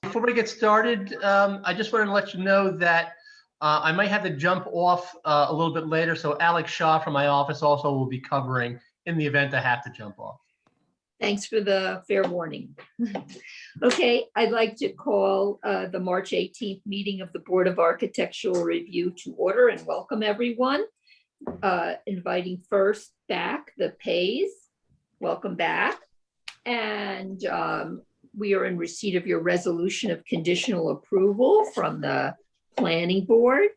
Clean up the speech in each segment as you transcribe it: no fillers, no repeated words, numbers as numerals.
Before we get started, I just wanted to let you know that I might have to jump off a little bit later. So Alex Shaw from my office also will be covering in the event I have to jump off. Thanks for the fair warning. Okay, I'd like to call the March 18th meeting of the Board of Architectural Review to order and welcome everyone. Inviting first back the Pays. Welcome back. And we are in receipt of your resolution of conditional approval from the Planning Board.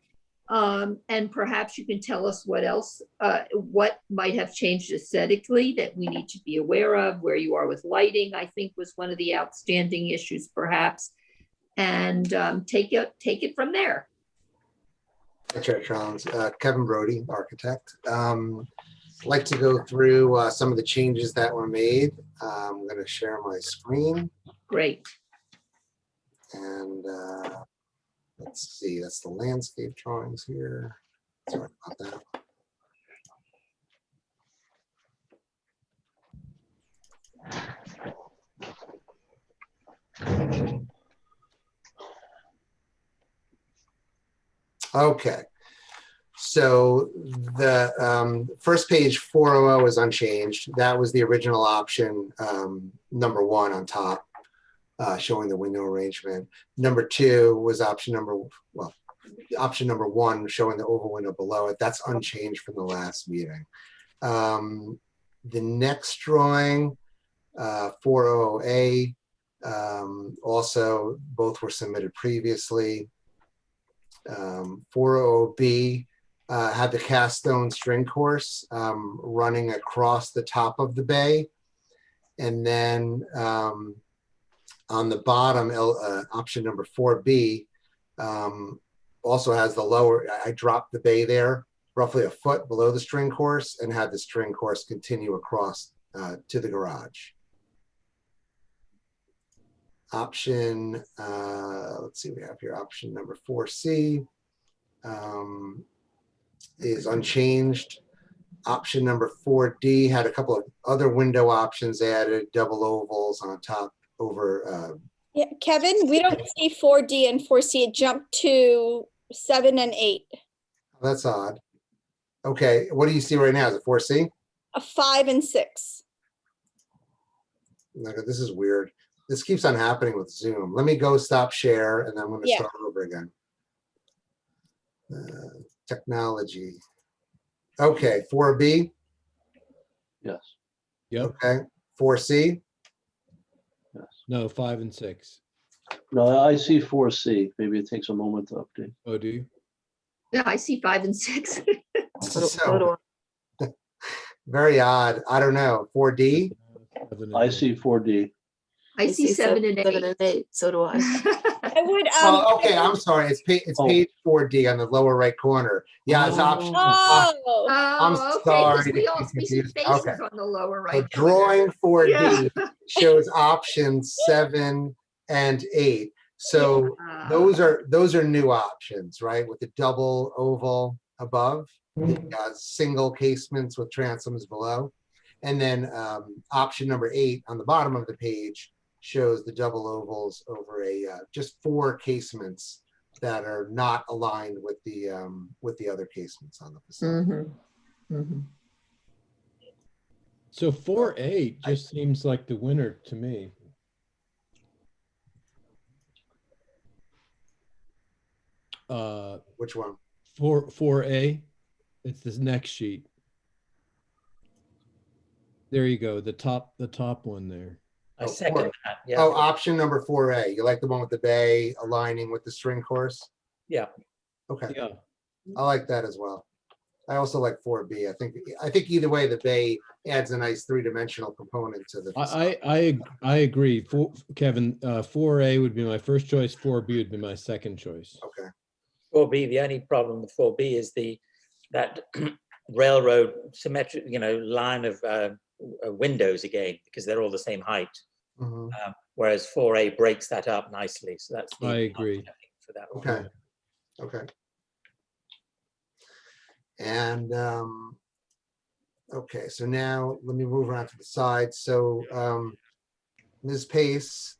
And perhaps you can tell us what else, what might have changed aesthetically that we need to be aware of, where you are with lighting, I think was one of the outstanding issues perhaps, and take it from there. That's right, Charles. Kevin Brody, architect. I'd like to go through some of the changes that were made. I'm going to share my screen. Great. And let's see, that's the landscape drawings here. Sorry about that. Okay. So the first page 400 is unchanged. That was the original option, number 1 on top, showing the window arrangement. Number 2 was option number 1, showing the oval window below it. That's unchanged from the last meeting. The next drawing, 400A, also both were submitted previously. 400B had the cast stone string course running across the top of the bay. And then on the bottom, option number 4B also has the lower, I dropped the bay there roughly a foot below the string course and had the string course continue across to the garage. Option, let's see, we have here option number 4C is unchanged. Option number 4D had a couple of other window options added, double ovals on top over. Yeah, Kevin, we don't see 4D and 4C. It jumped to 7 and 8. That's odd. Okay, what do you see right now? Is it 4C? A 5 and 6. Look, this is weird. This keeps on happening with Zoom. Let me go stop share and then I'm going to start over again. Technology. Okay, 4B. Yes. Yep. Okay, 4C. Yes. No, 5 and 6. No, I see 4C. Maybe it takes a moment to update. Oh, do you? Yeah, I see 5 and 6. So, very odd. I don't know. 4D. 7 and I 8. see 4D. I see 7 and 8. 7 and 8. So do I. I would. Oh, okay. I'm sorry. It's page 4D on the lower right corner. Yeah, it's option. Oh, I'm Oh, okay, sorry 'cause we to all keep we see confused. faces Okay. on the lower So right. drawing 4D Yeah. shows options 7 and 8. So those are new options, right? With the double oval above, the single casements with transoms below. And then option number 8 on the bottom of the page shows the double ovals over a just 4 casements that are not aligned with the other casements on the facade. Mm-hmm. Mm-hmm. So 4A just seems like the winner to me. Which one? 4A. It's this next sheet. There you go. The top one there. I Oh, second that. Yeah. Oh, option number 4A. You like the one with the bay aligning with the string course? Yeah. Okay, Yeah. I like that as well. I also like 4B. I think either way, the bay adds a nice 3-dimensional component to the facade. I agree. Kevin, 4A would be my first choice. 4B would be my second choice. Okay. 4B, the only problem with 4B is that railroad symmetric, line of windows again, because they're all the same height. Mhm. Whereas 4A breaks that up nicely. So that's the I agree. I think, for that one. Okay. Okay. And okay, so now let me move around to the side. So Ms. Pace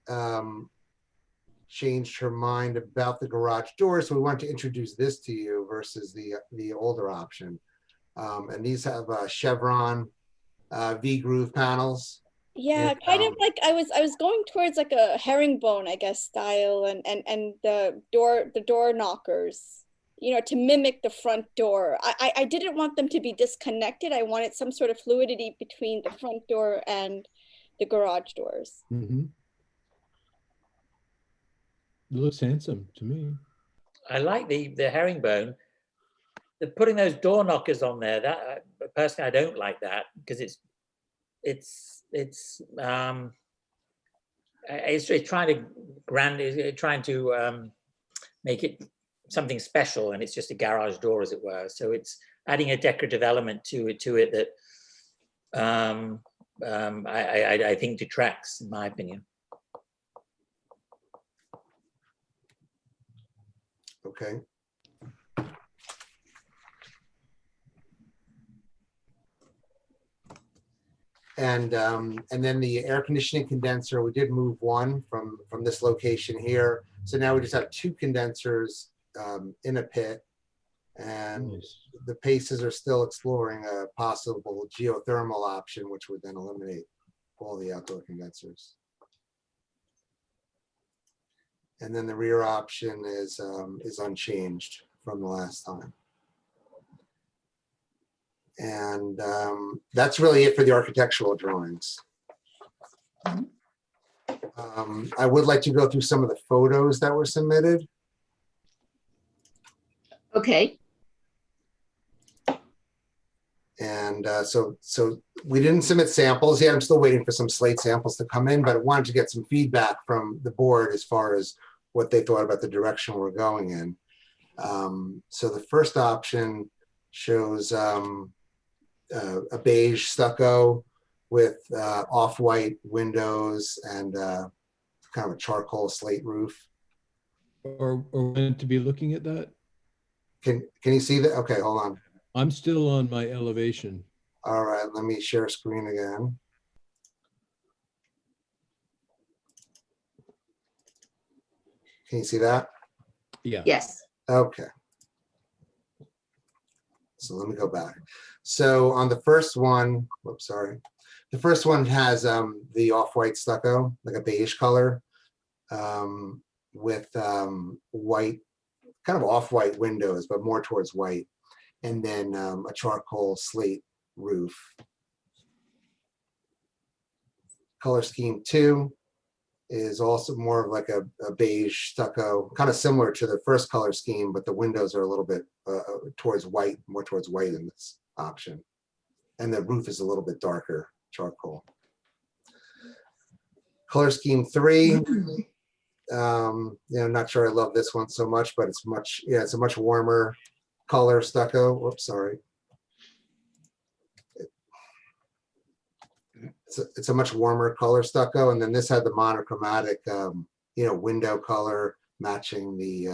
changed her mind about the garage door, so we wanted to introduce this to you versus the older option. And these have chevron V-groove panels. Yeah, And, kind of like I was going towards like a herringbone, I guess, style, and the door knockers, you know, to mimic the front door. I didn't want them to be disconnected. I wanted some sort of fluidity between the front door and the garage doors. Mhm. It looks handsome to me. I like the herringbone. Putting those door knockers on there, that personally I don't like that because it's trying to make it something special, and it's just a garage door, as it were. So it's adding a decorative element to it that I think detracts, in my opinion. Okay. And then the air conditioning condenser, we did move one from this location here. So now we just have two condensers in a pit. And Nice. the Paces are still exploring a possible geothermal option, which would then eliminate all the outdoor condensers. And then the rear option is unchanged from the last time. And that's really it for the architectural drawings. I would like to go through some of the photos that were submitted. Okay, And so we didn't submit samples yet. I'm still waiting for some slate samples to come in, but I wanted to get some feedback from the board as far as what they thought about the direction we're going in. So the first option shows a beige stucco with off-white windows and kind of a charcoal slate roof. Or when to be looking at that? Can you see that? Okay, hold on. I'm still on my elevation. All right, let me share screen again. Can you see that? Yeah. yes. Okay. So let me go back. So on the first one, whoops, sorry. The first one has the off-white stucco, like a beige color, with white, kind of off-white windows, but more towards white. And then a charcoal slate roof. Color scheme 2 is also more of like a beige stucco, kind of similar to the first color scheme, but the windows are a little bit towards white, more towards white in this option. And the roof is a little bit darker charcoal. Color scheme 3, not sure I love this one so much, but it's a much warmer color stucco. Whoops, sorry. It's a much warmer color stucco, and then this had the monochromatic, window color matching the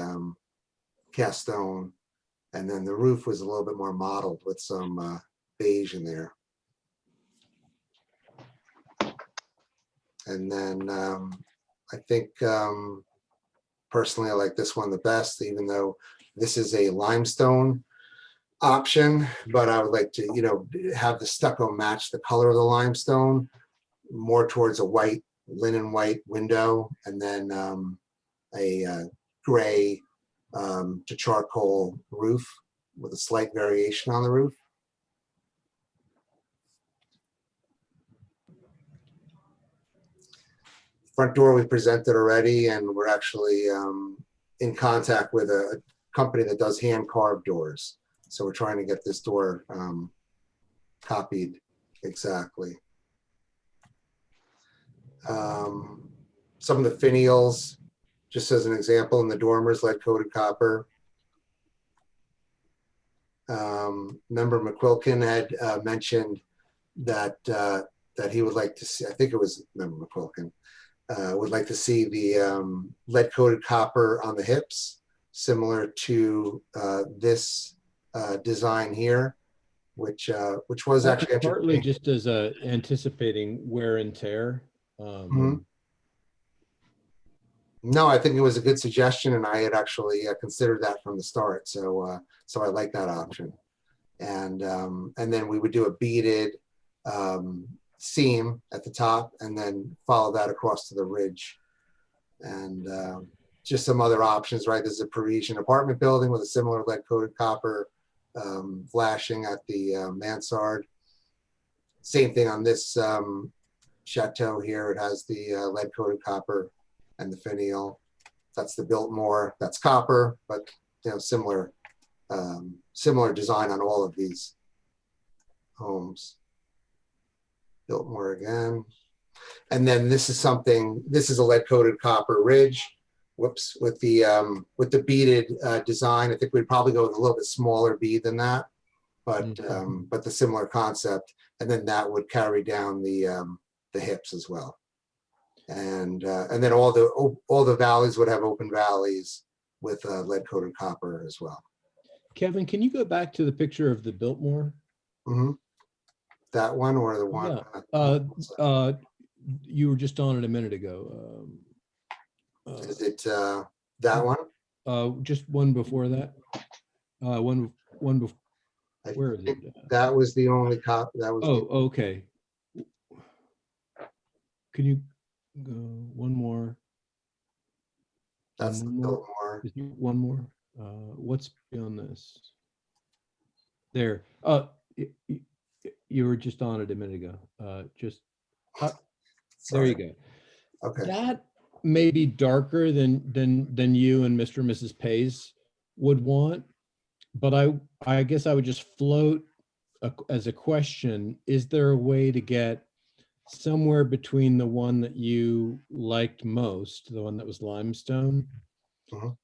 cast stone, and then the roof was a little bit more mottled with some beige in there. And then I think personally I like this one the best, even though this is a limestone option, but I would like to, have the stucco match the color of the limestone, more towards a white, linen white window, and then a gray to charcoal roof with a slight variation on the roof. Front door we presented already, and we're actually in contact with a company that does hand carved doors. So we're trying to get this door copied exactly. Some of the finials, just as an example, in the dormers, lead coated copper. Member McQuilkin had mentioned that he would like to see, I think it was Member McQuilkin, would like to see the lead coated copper on the hips, similar to this design here, which was actually partly just as anticipating wear and tear. No, I think it was a good suggestion, and I had actually considered that from the start. So I like that option. And then we would do a beaded seam at the top, and then follow that across to the ridge. And just some other options, right? This is a Parisian apartment building with a similar lead-coated copper flashing at the mansard. Same thing on this chateau here. It has the lead-coated copper and the finial. That's the Biltmore. That's copper, but similar design on all of these homes. Biltmore again. And then this is a lead-coated copper ridge. Whoops, with the beaded design. I think we'd probably go with a little bit smaller bead than that, but the similar concept. And then that would carry down the hips as well. And then all the valleys would have open valleys with lead-coated copper as well. Kevin, can you go back to the picture of the Biltmore? Mm-hmm. That one or the one? Yeah. You were just on it a minute ago. Is it that one? Just one before that. One before. I Where is it? think that was the only cop. That was. Oh, okay. Can you go one more? That's the One more? Biltmore. Is there one more? What's beyond this? There. You were just on it a minute ago. There you go. Okay. That may be darker than you and Mr. and Mrs. Pays would want, but I guess I would just float as a question, is there a way to get somewhere between the one that you liked most, the one that was limestone,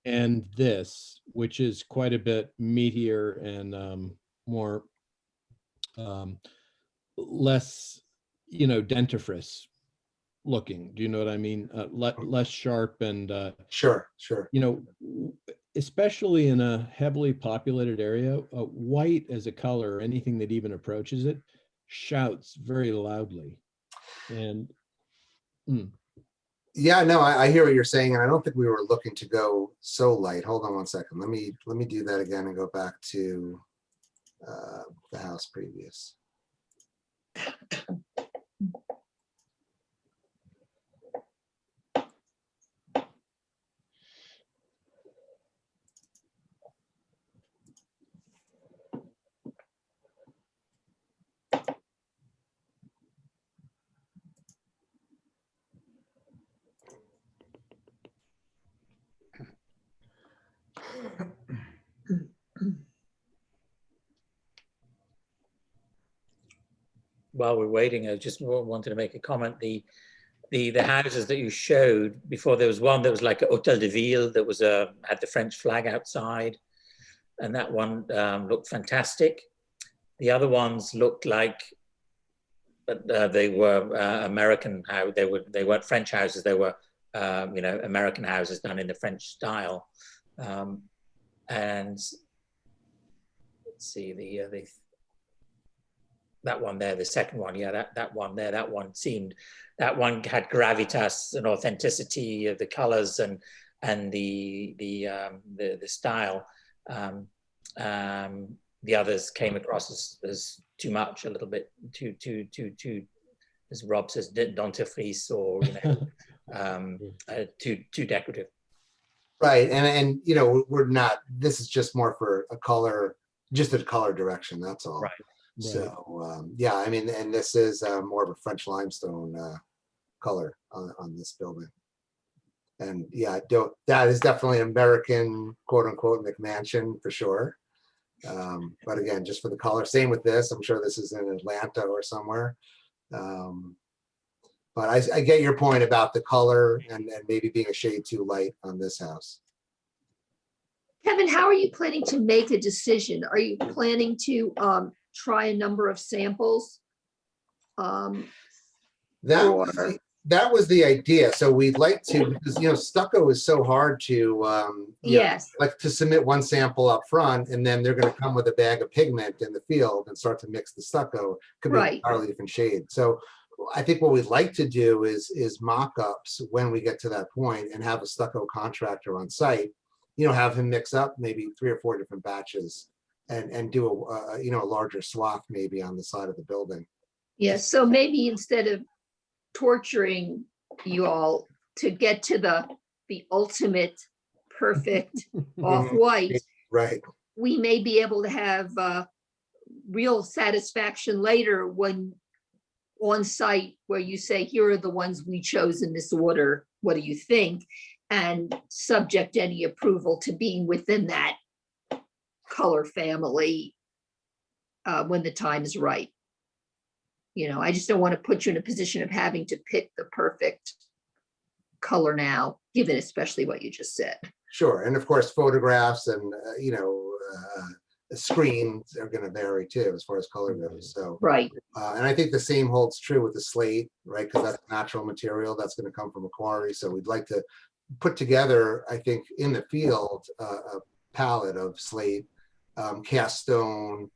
and this, which is quite a bit meatier and more less, dentifrice looking. Do you know what I mean? Less sharp and Sure. especially in a heavily populated area, white as a color, or anything that even approaches it, shouts very loudly. And yeah, no, I hear what you're saying, and I don't think we were looking to go so light. Hold on one second. Let me do that again and go back to the house previous. While we're waiting, I just wanted to make a comment. The houses that you showed before, there was one that was like a Hotel de Ville that was had the French flag outside, and that one looked fantastic. The other ones looked like, but they were American. How they weren't French houses. They were American houses done in the French style. And let's see that one there, the second one, yeah, that one there, that one had gravitas and authenticity of the colors and the style. The others came across as too much, a little bit too, as Rob says, dentifrice, or too decorative. Right, and we're not. This is just more for a color, just a color direction. That's all. Right. So yeah, I mean, and this is more of a French limestone color on this building. And yeah, that is definitely American, quote unquote, McMansion for sure. But again, just for the color. Same with this. I'm sure this is in Atlanta or somewhere. But I get your point about the color and maybe being a shade too light on this house. Kevin, how are you planning to make a decision? Are you planning to try a number of samples? That was the idea. So we'd like to, because stucco is so hard to yes, like to submit one sample up front, and then they're going to come with a bag of pigment in the field and start to mix the stucco. Could be right. an entirely different shade. So I think what we'd like to do is mock-ups when we get to that point and have a stucco contractor on site, have him mix up maybe 3 or 4 different batches and do a larger swath maybe on the side of the building. Yeah, so maybe instead of torturing you all to get to the ultimate perfect off-white, Right. we may be able to have real satisfaction later when on site where you say, here are the ones we chose in this order. What do you think? And subject any approval to being within that color family when the time is right. I just don't want to put you in a position of having to pick the perfect color now, given especially what you just said. Sure. And of course, photographs and, screens are going to vary too, as far as color goes. So, Right. and I think the same holds true with the slate, right? Because that's natural material that's going to come from a quarry. So we'd like to put together, I think, in the field, a palette of slate, cast stone,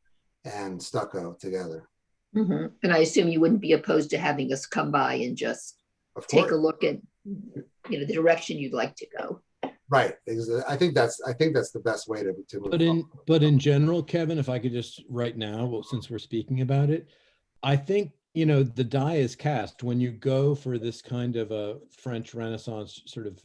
and stucco together. Mhm. And I assume you wouldn't be opposed to having us come by and just Of take a course, look at, the direction you'd like to go. right? I think that's the best way to move. But in general, Kevin, if I could just right now, well, since we're speaking about it, I think, the die is cast when you go for this kind of a French Renaissance sort of,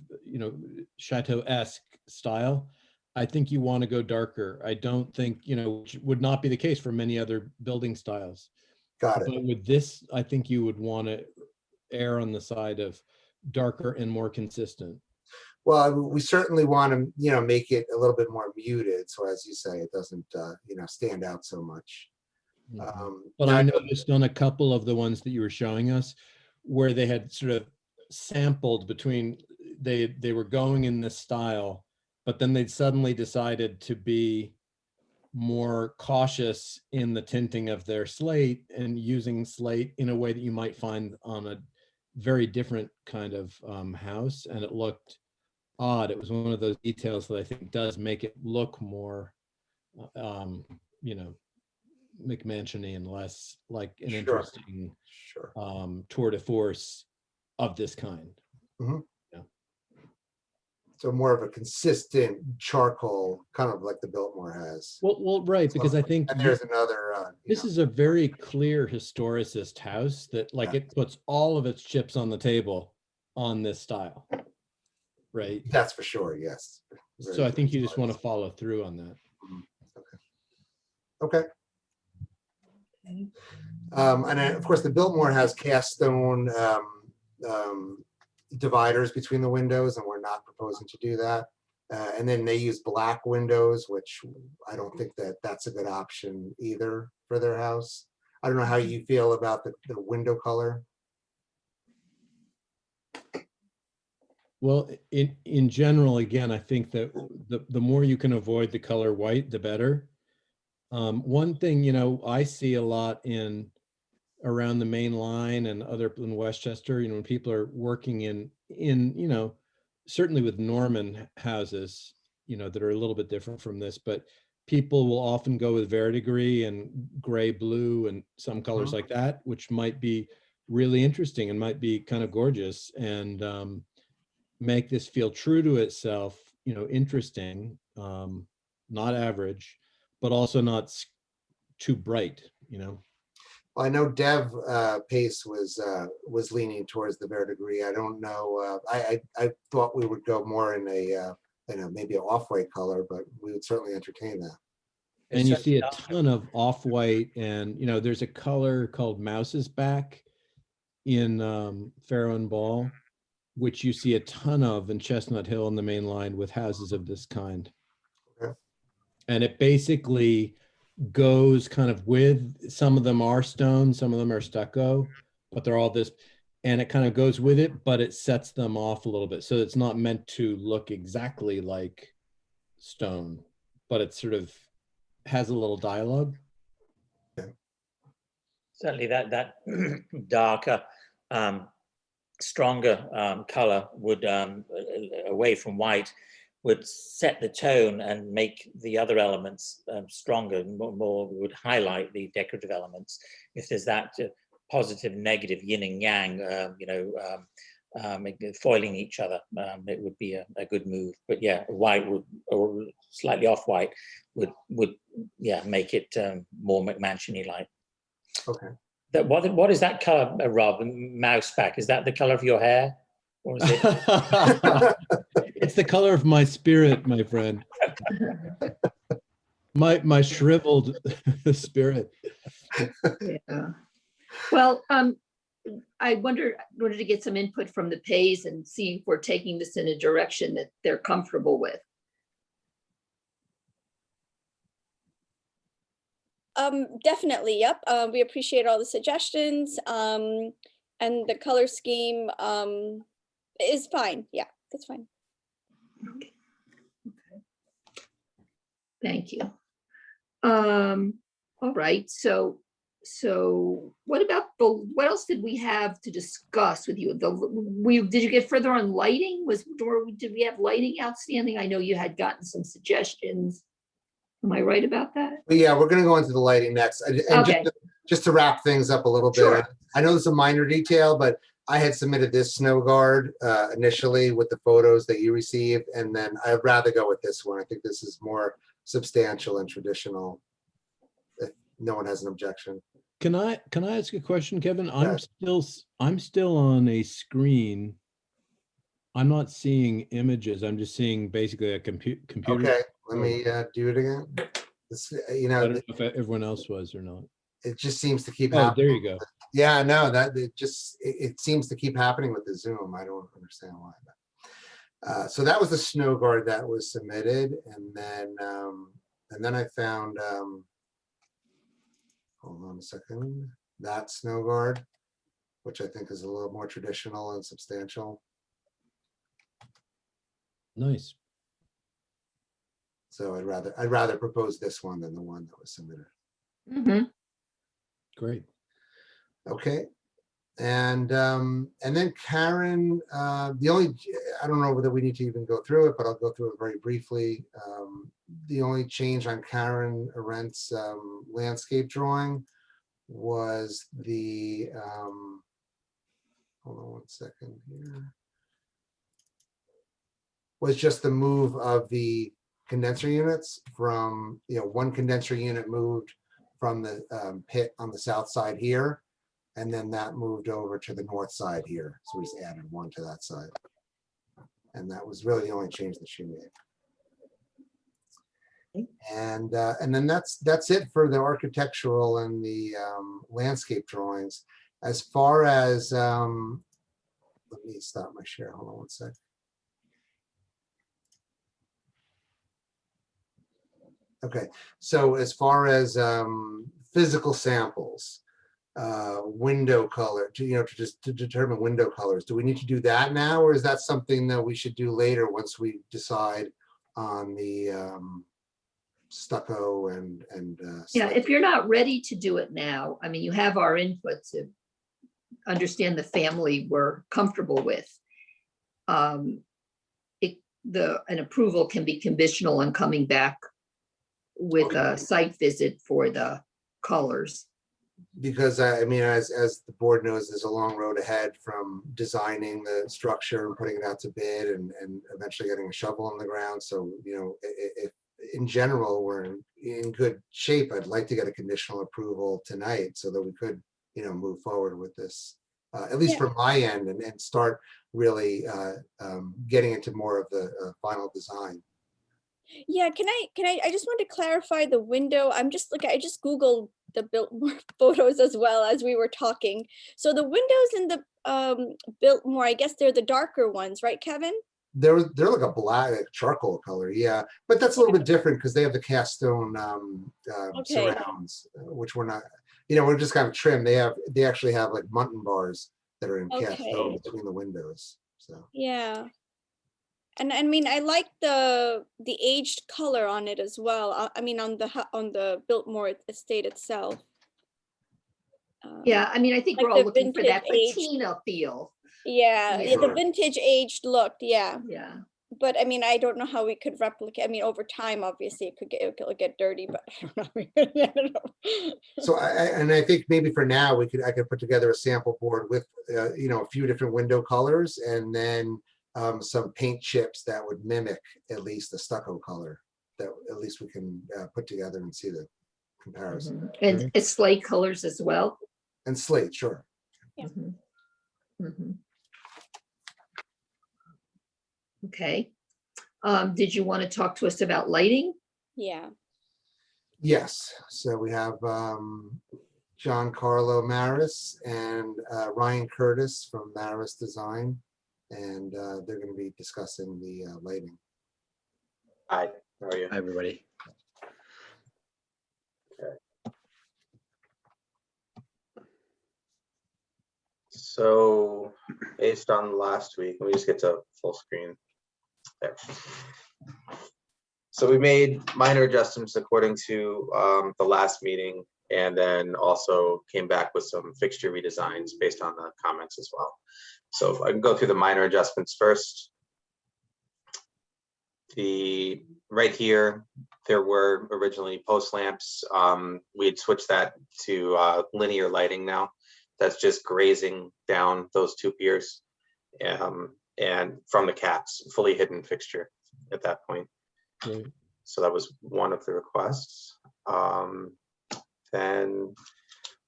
chateau-esque style. I think you want to go darker. I don't think, which would not be the case for many other building styles. Got it. But with this, I think you would want to err on the side of darker and more consistent. Well, we certainly want to, make it a little bit more muted. So as you say, it doesn't, stand out so much. But now I noticed on a couple of the ones that you were showing us where they had sort of sampled between, they were going in this style, but then they'd suddenly decided to be more cautious in the tinting of their slate and using slate in a way that you might find on a very different kind of house. And it looked odd. It was one of those details that I think does make it look more, McMansion-y and less like an Sure. interesting Sure. tour de force of this kind. So more of a consistent charcoal, kind of like the Biltmore has. Well, right, because I think And there's another. this is a very clear historicist house that it puts all of its chips on the table on this style. Right. That's for sure. Yes. So I think you just want to follow through on that. Okay. And then, of course, the Biltmore has cast stone dividers between the windows, and we're not proposing to do that. And then they use black windows, which I don't think that's a good option either for their house. I don't know how you feel about the window color. Well, in general, again, I think that the more you can avoid the color white, the better. One thing, I see a lot around the main line and other in Westchester, when people are working in certainly with Norman houses, that are a little bit different from this, but people will often go with verdigris and gray blue and some colors like that, which might be really interesting and might be kind of gorgeous and make this feel true to itself, interesting, not average, but also not too bright, Well, I know Dev Pace was leaning towards the verdigris. I don't know. I thought we would go more in a maybe an off-white color, but we would certainly entertain that. And you see a ton of off-white, and there's a color called Mouse's Back in Farrow and Ball, which you see a ton of in Chestnut Hill on the main line with houses of this kind. Okay. And it basically goes kind of with, some of them are stone, some of them are stucco, but they're all this, and it kind of goes with it, but it sets them off a little bit. So it's not meant to look exactly like stone, but it sort of has a little dialogue. Certainly that darker, stronger color would, away from white, would set the tone and make the other elements stronger, more would highlight the decorative elements. If there's that positive, negative, yin and yang, foiling each other. It would be a good move. But yeah, white would, or slightly off white would make it more McMansion-y like. Okay. What is that color, Rob? Mouse back. Is that the color of your hair? Or is it? It's the color of my spirit, my friend. My shriveled spirit. Yeah. Well, I wanted to get some input from the Pays and see if we're taking this in a direction that they're comfortable with. Definitely, yep. We appreciate all the suggestions. And the color scheme is fine. Yeah, that's fine. Okay. Thank you. All right, so what about what else did we have to discuss with you? Did you get further on lighting? Did we have lighting outstanding? I know you had gotten some suggestions. Am I right about that? But yeah, we're gonna go into the lighting next. And Okay. just to wrap things up a little bit. Sure. I know it's a minor detail, but I had submitted this snow guard initially with the photos that you received, and then I'd rather go with this one. I think this is more substantial and traditional. If no one has an objection. Can I ask a question, Kevin? Yeah. I'm still on a screen. I'm not seeing images. I'm just seeing basically a computer. Okay, let me do it again. This, I don't know if everyone else was or not. it just seems to keep Oh, happening. there you go. Yeah, no, it seems to keep happening with the Zoom. I don't understand why. So that was the snow guard that was submitted, and then I found hold on a second, that snow guard, which I think is a little more traditional and substantial. Nice. So I'd rather propose this one than the one that was submitted. Mhm. Great. Okay. And then Karen, I don't know whether we need to even go through it, but I'll go through it very briefly. The only change on Karen Arendt's landscape drawing was the, hold on one second here. Was just the move of the condenser units from, one condenser unit moved from the pit on the south side here. And then that moved over to the north side here. So we just added one to that side. And that was really the only change that she made. And then that's it for the architectural and the landscape drawings. As far as, let me stop my share. Hold on one sec. Okay, so as far as physical samples, window color, to determine window colors, do we need to do that now, or is that something that we should do later once we decide on the stucco and Yeah, stuff? if you're not ready to do it now, I mean, you have our input to understand the family we're comfortable with. An approval can be conditional on coming back with a site visit for the colors. Because I mean, as the board knows, there's a long road ahead from designing the structure and putting it out to bid and eventually getting a shovel in the ground. So, if in general we're in good shape, I'd like to get a conditional approval tonight so that we could, move forward with this, at least from my end, and start really getting into more of the final design. Yeah, I just want to clarify the window. I just Googled the Biltmore photos as well as we were talking. So the windows in the Biltmore, I guess they're the darker ones, right, Kevin? They're like a black charcoal color, yeah, but that's a little bit different because they have the cast stone surrounds, which we're not, we're just kind of trim. They actually have like mutton bars that are in cast stone between the windows. So yeah. And I mean, I like the aged color on it as well. I mean, on the Biltmore estate itself. Yeah, I mean, I think like we're all the looking for that vintage aged- patina feel. Yeah, Yeah. the vintage aged look. Yeah, Yeah, but I mean, I don't know how we could replicate. I mean, over time, obviously, it could get dirty, but I don't know. I don't know. So I think maybe for now, I could put together a sample board with, a few different window colors and then some paint chips that would mimic at least the stucco color that at least we can put together and see the comparison. And it's slate colors as well. And slate, sure. Yeah. Mhm. Mhm. Okay. Did you want to talk to us about lighting? Yeah. Yes, so we have Giancarlo Maris and Ryan Curtis from Maris Design, and they're going to be discussing the lighting. Hi, how are you? Hi, everybody. So based on last week, let me just get to full screen there. So we made minor adjustments according to the last meeting, and then also came back with some fixture redesigns based on the comments as well. So if I can go through the minor adjustments first. Right here, there were originally post lamps. We had switched that to linear lighting now. That's just grazing down those two piers, and from the caps, fully hidden fixture at that point. Great. So that was one of the requests. Then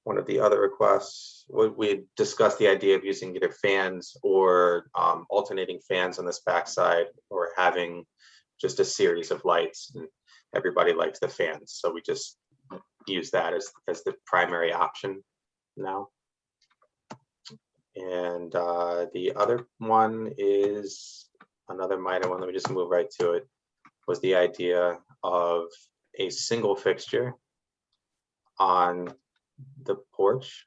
one of the other requests, we had discussed the idea of using either fans or alternating fans on this backside, or having just a series of lights, and everybody likes the fans. So we just use that as the primary option now. And the other one is another minor one. Let me just move right to it. Was the idea of a single fixture on the porch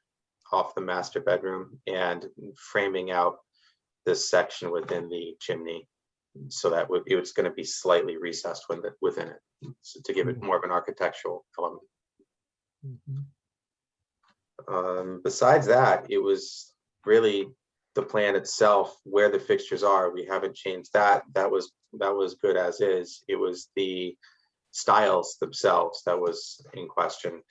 off the master bedroom and framing out this section within the chimney, so that it was going to be slightly recessed within it, so to give it more of an architectural element. Besides that, it was really the plan itself, where the fixtures are. We haven't changed that. That was good as is. It was the styles themselves that was in question,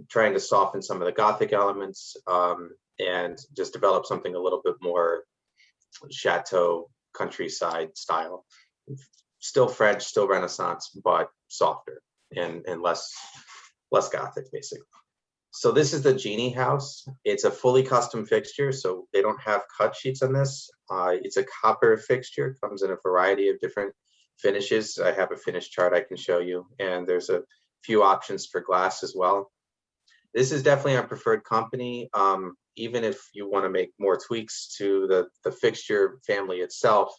trying to soften some of the Gothic elements, and just develop something a little bit more chateau countryside style. Still French, still Renaissance, but softer and less Gothic, basically. So this is the Genie house. It's a fully custom fixture, so they don't have cut sheets on this. It's a copper fixture, comes in a variety of different finishes. I have a finish chart I can show you, and there's a few options for glass as well. This is definitely our preferred company. Even if you want to make more tweaks to the fixture family itself,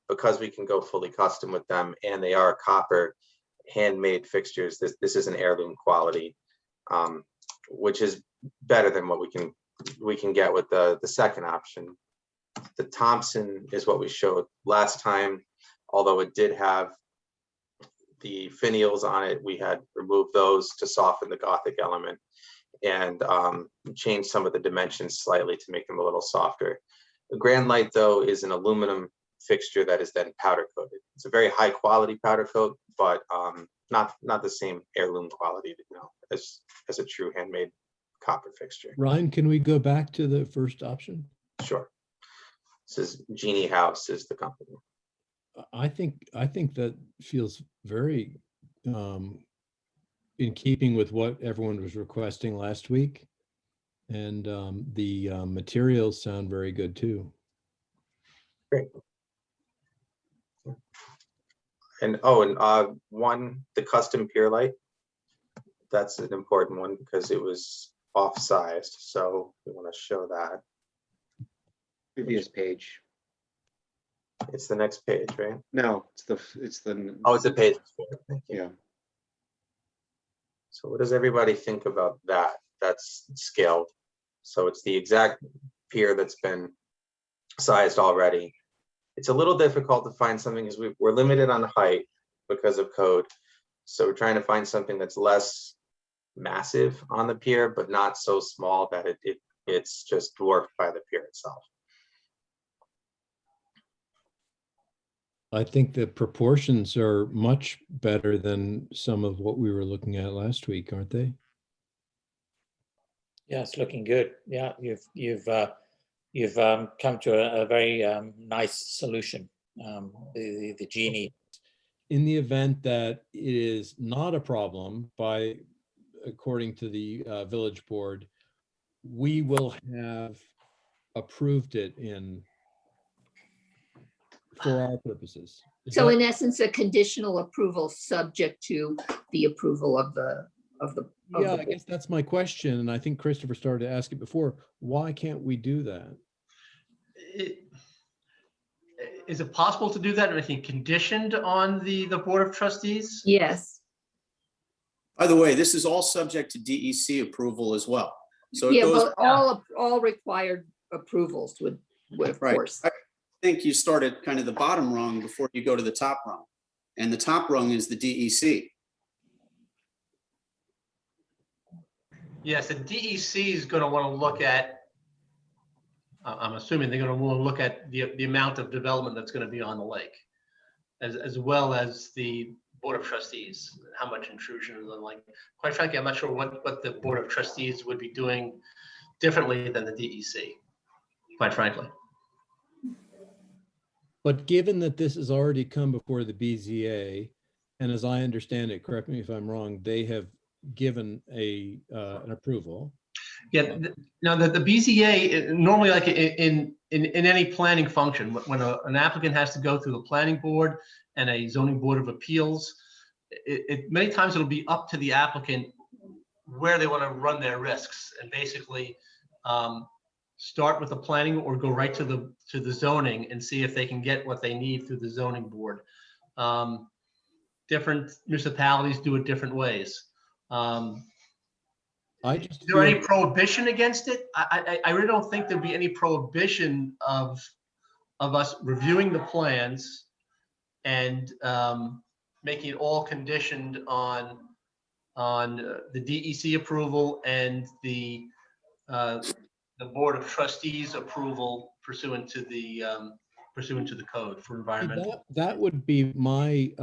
because we can go fully custom with them, and they are copper handmade fixtures. This is an heirloom quality, which is better than what we can get with the second option. The Thompson is what we showed last time, although it did have the finials on it. We had removed those to soften the Gothic element, and change some of the dimensions slightly to make them a little softer. The Grand Light, though, is an aluminum fixture that is then powder coated. It's a very high quality powder coat, but not the same heirloom quality, as a true handmade copper fixture. Ryan, can we go back to the first option? Sure. This is Genie House is the company. I think that feels very in keeping with what everyone was requesting last week. And the materials sound very good too. Great. And the custom pier light, that's an important one because it was off-sized. So we want to show that. Previous page. It's the next page, right? No, it's the Oh, it's a page before. Thank you. yeah. So what does everybody think about that? That's scaled. So it's the exact pier that's been sized already. It's a little difficult to find something because we're limited on height because of code. So we're trying to find something that's less massive on the pier, but not so small that it's just dwarfed by the pier itself. I think the proportions are much better than some of what we were looking at last week, aren't they? Yeah, it's looking good. Yeah, you've come to a very nice solution. The genie. In the event that it is not a problem according to the village board, we will have approved it for our purposes. Is So that- in essence, a conditional approval subject to the approval of the Yeah, I guess that's my question, and I think Christopher started to ask it before. Why can't we do that? Is it possible to do that, and I think conditioned on the Board of Trustees? Yes, By the way, this is all subject to DEC approval as well. So it yeah, goes, but all required approvals would of Right. course. I think you started kind of the bottom rung before you go to the top rung. And the top rung is the DEC. Yes, the DEC is going to want to look at, I'm assuming they're going to want to look at the amount of development that's going to be on the lake, as well as the Board of Trustees, how much intrusion is on the lake. Quite frankly, I'm not sure what the Board of Trustees would be doing differently than the DEC, quite frankly. But given that this has already come before the BZA, and as I understand it, correct me if I'm wrong, they have given an approval. Yeah, now the BZA, normally like in any planning function, when an applicant has to go through the planning board and a zoning board of appeals, many times it'll be up to the applicant where they want to run their risks, and basically start with the planning or go right to the zoning and see if they can get what they need through the zoning board. Different municipalities do it different ways. Is there any prohibition against it? I really don't think there'd be any prohibition of us reviewing the plans and making it all conditioned on the DEC approval and the Board of Trustees approval pursuant to the code for environmental. That would be my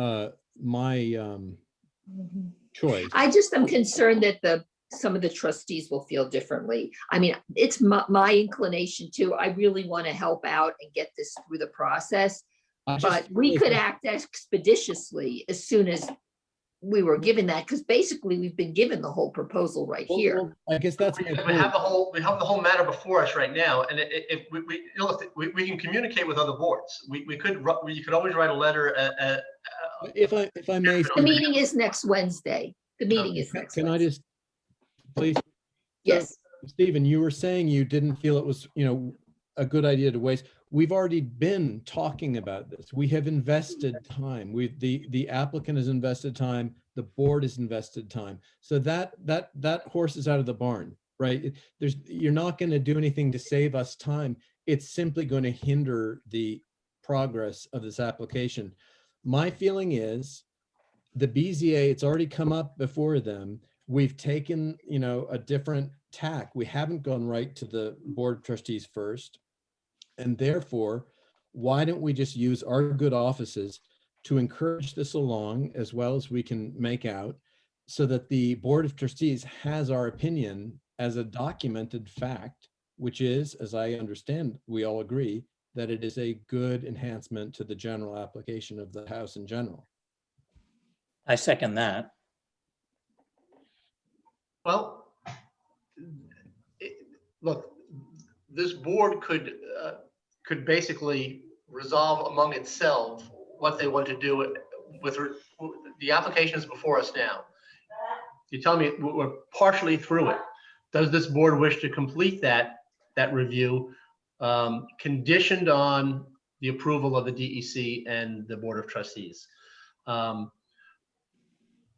choice. I just am concerned that some of the trustees will feel differently. I mean, it's my inclination too. I really want to help out and get this through the process. But we could act expeditiously as soon as we were given that, because basically we've been given the whole proproposal right here. Well, I guess that's my We have point. the whole matter before us right now, and if we can communicate with other boards. You could always write a letter. If I may, The meeting is next Wednesday. The meeting is next can I Wednesday. just, please? Yes, Stephen, you were saying you didn't feel it was, a good idea to waste. We've already been talking about this. We have invested time. The applicant has invested time. The board has invested time. So that horse is out of the barn, right? You're not going to do anything to save us time. It's simply going to hinder the progress of this application. My feeling is the BZA, it's already come up before them. We've taken, a different tack. We haven't gone right to the Board of Trustees first. And therefore, why don't we just use our good offices to encourage this along as well as we can make out, so that the Board of Trustees has our opinion as a documented fact, which is, as I understand, we all agree that it is a good enhancement to the general application of the house in general. I second that. Well, look, this board could basically resolve among itself what they want to do with the applications before us now. You tell me we're partially through it. Does this board wish to complete that review conditioned on the approval of the DEC and the Board of Trustees?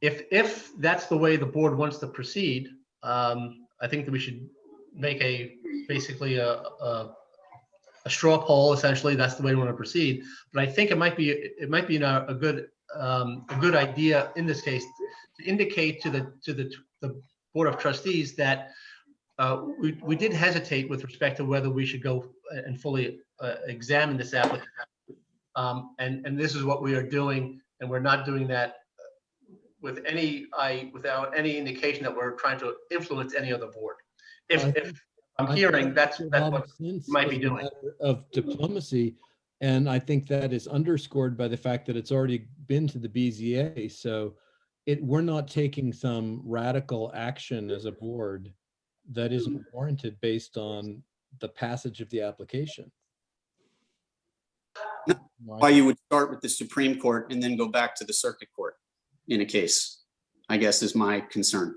If that's the way the board wants to proceed, I think that we should make basically a straw poll. Essentially, that's the way we want to proceed. But I think it might be a good idea in this case to indicate to the Board of Trustees that we did hesitate with respect to whether we should go and fully examine this And this is what we are doing, and we're not doing that without any indication that we're trying to influence any other board. If I'm I hearing, think that's a lot what of sense you might be as a doing. matter of diplomacy. And I think that is underscored by the fact that it's already been to the BZA. So we're not taking some radical action as a board that isn't warranted based on the passage of the application. Why you would start with the Supreme Court and then go back to the Circuit Court in a case, I guess is my concern.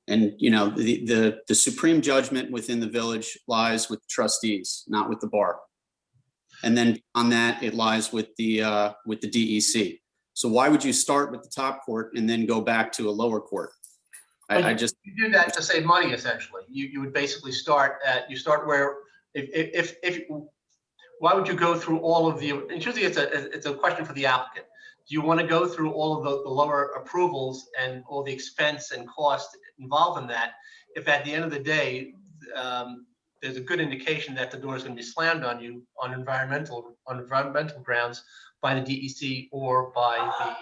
And, you know, the supreme judgment within the village lies with trustees, not with the bar. And then on that, it lies with the DEC. So why would you start with the top court and then go back to a lower court? I just. You do that to save money, essentially. You would basically start where, why would you go through all of the, and usually it's a question for the applicant. Do you want to go through all of the lower approvals and all the expense and cost involved in that, if at the end of the day, there's a good indication that the door is going to be slammed on you on environmental grounds by the DEC or by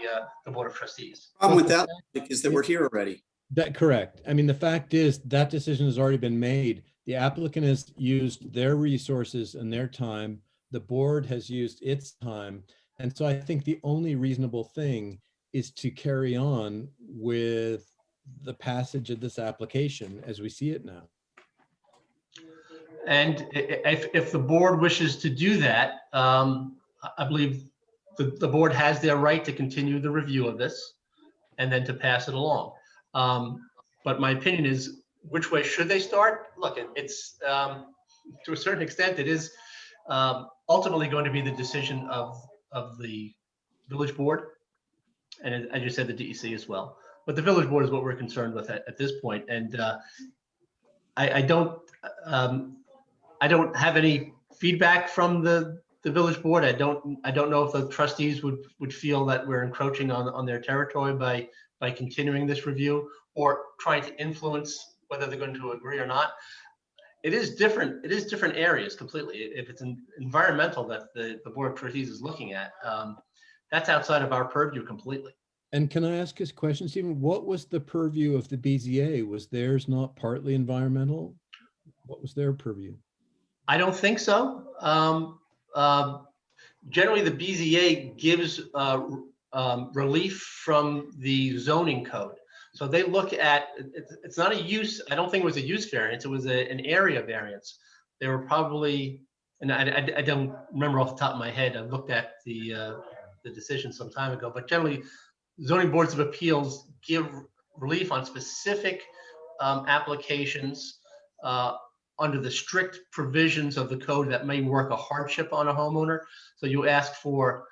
the Board of Trustees? Problem with that is that we're here already. That correct. I mean, the fact is that decision has already been made. The applicant has used their resources and their time. The board has used its time. And so I think the only reasonable thing is to carry on with the passage of this application as we see it now. And if the board wishes to do that, I believe the board has their right to continue the review of this and then to pass it along. But my opinion is, which way should they start? Look, it's to a certain extent, it is ultimately going to be the decision of the village board, and as you said, the DEC as well. But the village board is what we're concerned with at this point. And I don't have any feedback from the village board. I don't know if the trustees would feel that we're encroaching on their territory by continuing this review or trying to influence whether they're going to agree or not. It is different. It is different areas completely. If it's an environmental that the Board of Trustees is looking at, that's outside of our purview completely. And can I ask this question, Stephen? What was the purview of the BZA? Was theirs not partly environmental? What was their purview? I don't think so. Generally, the BZA gives relief from the zoning code. So they look at, it's not a use, I don't think it was a use variance, it was an area variance. They were probably, and I don't remember off the top of my head, I looked at the decision some time ago, but generally zoning boards of appeals give relief on specific applications under the strict provisions of the code that may work a hardship on a homeowner. So you ask for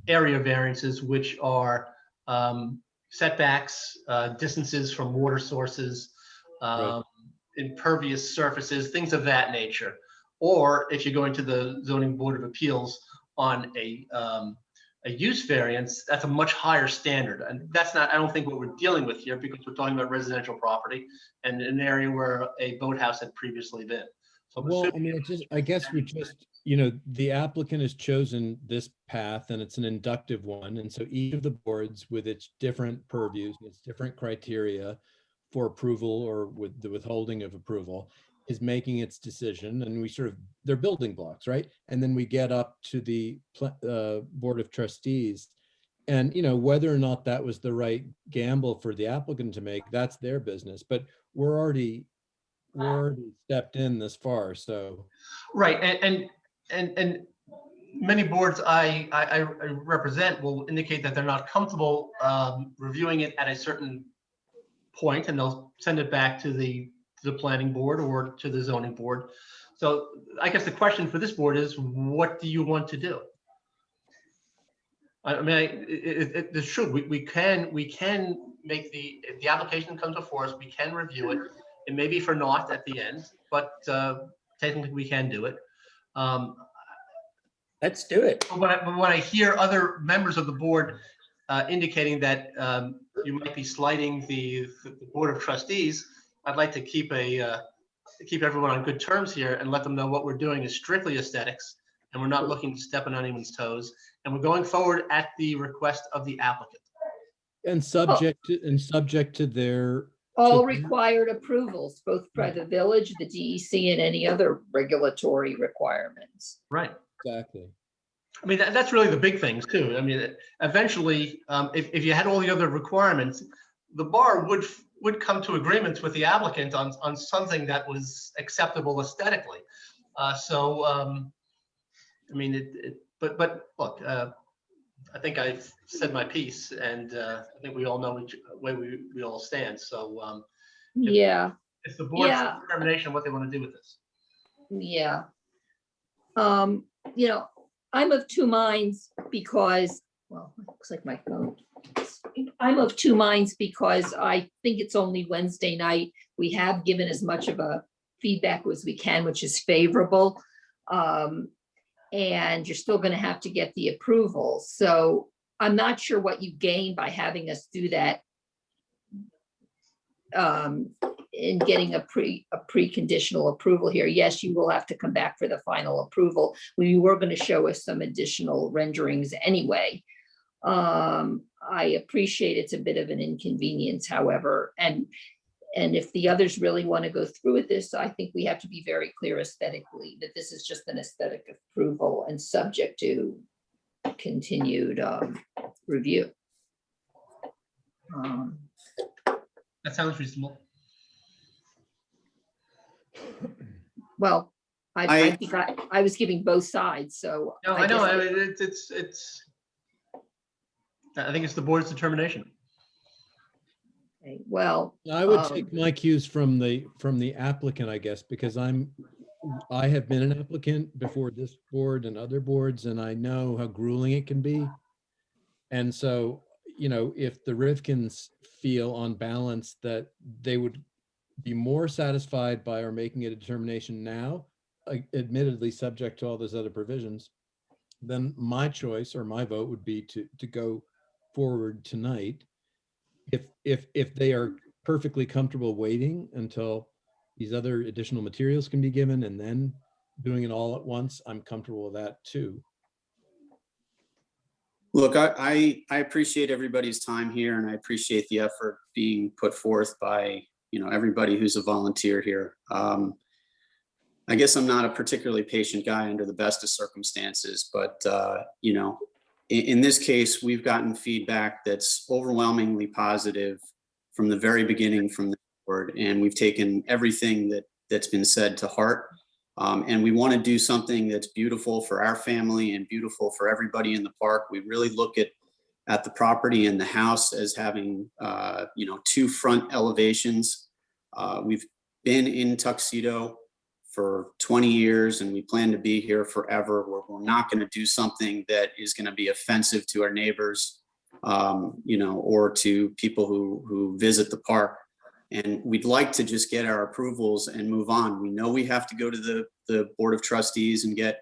area variances, which are setbacks, distances from water sources, Right. impervious surfaces, things of that nature. Or if you're going to the zoning board of appeals on a use variance, that's a much higher standard. And that's not, I don't think what we're dealing with here, because we're talking about residential property and an area where a boathouse had previously been. So I'm Well, I assuming- mean, I guess we just, the applicant has chosen this path and it's an inductive one. And so each of the boards with its different purviews, its different criteria for approval or with the withholding of approval is making its decision. And we they're building blocks, right? And then we get up to the Board of Trustees. And, whether or not that was the right gamble for the applicant to make, that's their business. But we're already stepped in this far, so. Right, and many boards I represent will indicate that they're not comfortable reviewing it at a certain point, and they'll send it back to the planning board or to the zoning board. So I guess the question for this board is, what do you want to do? I mean, it's true. We can make if the application comes before us, we can review it. It may be for naught at the end, but technically we can do it. Let's do it. But when I hear other members of the board indicating that you might be slighting the Board of Trustees, I'd like to keep everyone on good terms here and let them know what we're doing is strictly aesthetics, and we're not looking to step on anyone's toes. And we're going forward at the request of the applicant. And subject to their, All So- required approvals, both by the village, the DEC, and any other regulatory requirements. Right. exactly. I mean, that's really the big things too. I mean, eventually, if you had all the other requirements, the bar would come to agreements with the applicant on something that was acceptable aesthetically. I mean, but look, I think I've said my piece, and I think we all know where we all stand. So Yeah, it's the board's Yeah. determination what they want to do with this. yeah. You know, I'm of two minds because, well, it looks like my phone. I'm of two minds because I think it's only Wednesday night. We have given as much of a feedback as we can, which is favorable. And you're still gonna have to get the approval. So I'm not sure what you gain by having us do that. In getting a preconditional approval here. Yes, you will have to come back for the final approval. We were gonna show us some additional renderings anyway. I appreciate it's a bit of an inconvenience, however, and if the others really want to go through with this, I think we have to be very clear aesthetically that this is just an aesthetic approval and subject to continued review. That sounds reasonable. Well, I I- think I was giving both sides, so. No, I know. guess- I mean, I think it's the board's determination. Okay, well, I would take my cues from the applicant, I guess, because I have been an applicant before this board and other boards, and I know how grueling it can be. And so, you know, if the Rivkins feel on balance that they would be more satisfied by our making a determination now, admittedly subject to all those other provisions, then my choice or my vote would be to go forward tonight. If they are perfectly comfortable waiting until these other additional materials can be given and then doing it all at once, I'm comfortable with that too. Look, I appreciate everybody's time here and I appreciate the effort being put forth by, you know, everybody who's a volunteer here. I guess I'm not a particularly patient guy under the best of circumstances, but, you know, in this case, we've gotten feedback that's overwhelmingly positive from the very beginning from the board, and we've taken everything that's been said to heart. And we want to do something that's beautiful for our family and beautiful for everybody in the park. We really look at the property and the house as having, you know, two front elevations. We've been in Tuxedo for 20 years and we plan to be here forever. We're not going to do something that is going to be offensive to our neighbors, you know, or to people who visit the park. And we'd like to just get our approvals and move on. We know we have to go to the Board of Trustees and get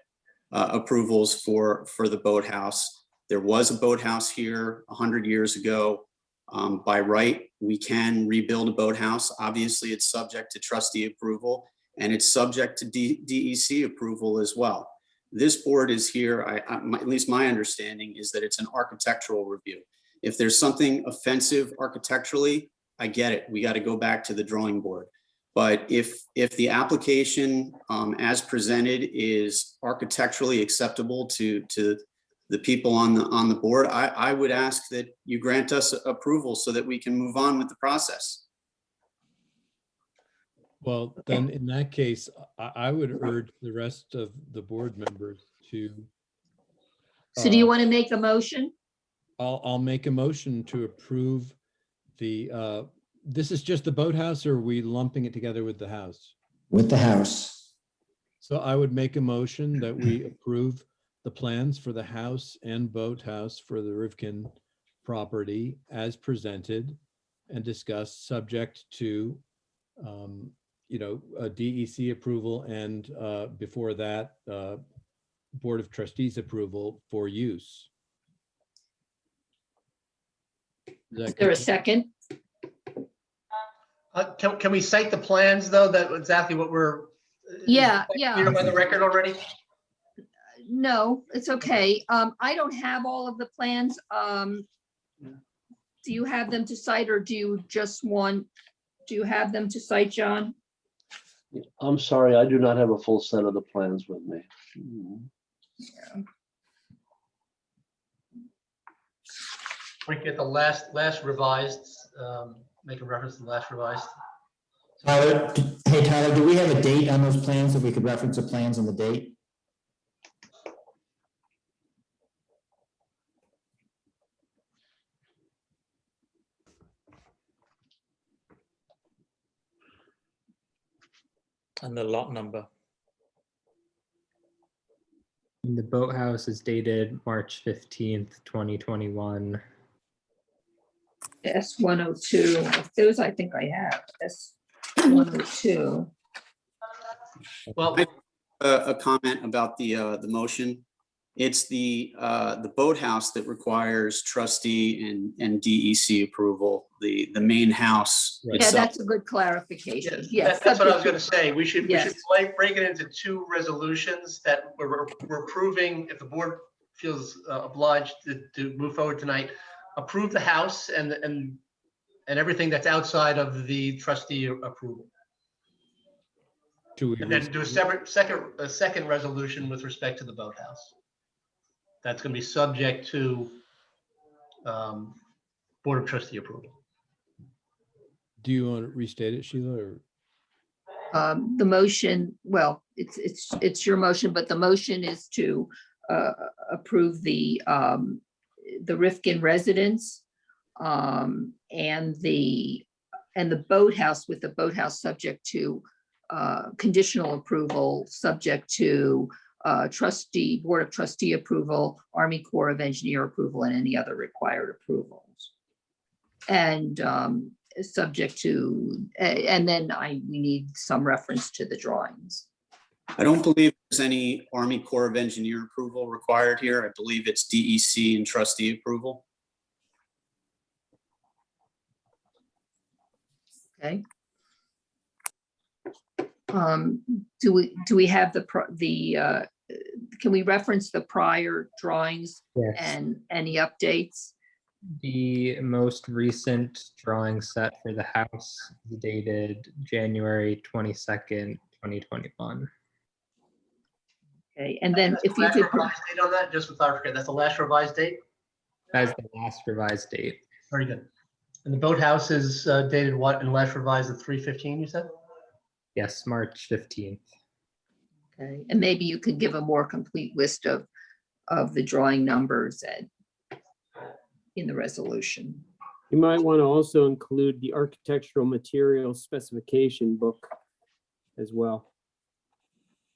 approvals for the boathouse. There was a boathouse here 100 years ago. By right, we can rebuild a boathouse. Obviously, it's subject to trustee approval and it's subject to DEC approval as well. This board is here, at least my understanding is that it's an architectural review. If there's something offensive architecturally, I get it. We got to go back to the drawing board. But if the application as presented is architecturally acceptable to the people on the board, I would ask that you grant us approval so that we can move on with the process. Well, then in that case, I would urge the rest of the board members to. so do you want to make a motion? I'll make a motion to approve the, this is just the boathouse, or are we lumping it together with the house? With the house. So I would make a motion that we approve the plans for the house and boathouse for the Rivkin property as presented and discuss subject to, you know, a DEC approval and before that, Board of Trustees approval for use. Is there a second? Can we cite the plans though? That exactly what we're. Yeah, is that yeah. clear by the record already? No, it's okay. I don't have all of the plans. Do you have them to cite or do you just want, do you have them to cite, John? I'm sorry, I do not have a full set of the plans with me. We can get the last revised, make a reference to the last revised. Tyler, hey Tyler, do we have a date on those plans that we could reference the plans on the date? And the lot number. The boathouse is dated March 15th, 2021. S102, those I think I have, S102. Well, A comment about the motion. It's the boathouse that requires trustee and DEC approval. The main house Yeah, itself. that's a good clarification. Yes. that's what I was subject going to say. We should Yes. break it into two resolutions that we're approving, if the board feels obliged to move forward tonight, approve the house and everything that's outside of the trustee approval. And then do a second resolution with respect to the boathouse. That's going to be subject to Board of Trustee approval. Do you want to restate it, Sheila, or? The motion, well, it's your motion, but the motion is to approve the Rifkin residence and the boathouse, with the boathouse subject to conditional approval, subject to Board of Trustee approval, Army Corps of Engineer approval, and any other required approvals. And subject to, and then we need some reference to the drawings. I don't believe there's any Army Corps of Engineer approval required here. I believe it's DEC and trustee approval. Okay. Do we have can we reference the prior drawings Yes. and any updates? The most recent drawing set for the house is dated January 22nd, 2021. Okay, and then That's if the you last could, revised date on that, just for clarification, that's the last revised date? That is the last revised date. Very good. And the boathouse is dated what, and last revised at 3/15, you said? Yes, March 15th. okay, and maybe you could give a more complete list of the drawing numbers in the resolution. You might want to also include the architectural material specification book as well.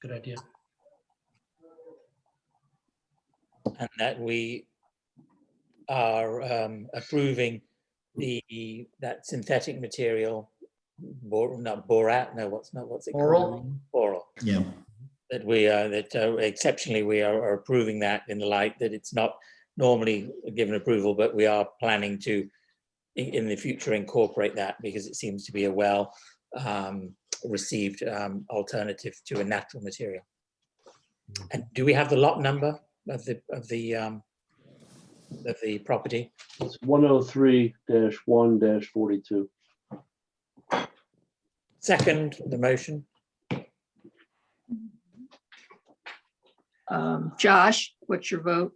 Good idea. And that we are approving that synthetic material, not borat, no, what's it called? Boral. Yeah. That we are, exceptionally, we are approving that in the light that it's not normally given approval, but we are planning to, in the future, incorporate that because it seems to be a well received alternative to a natural material. And do we have the lot number of the property? It's 103-1-42. Second, the motion. Josh, what's your vote?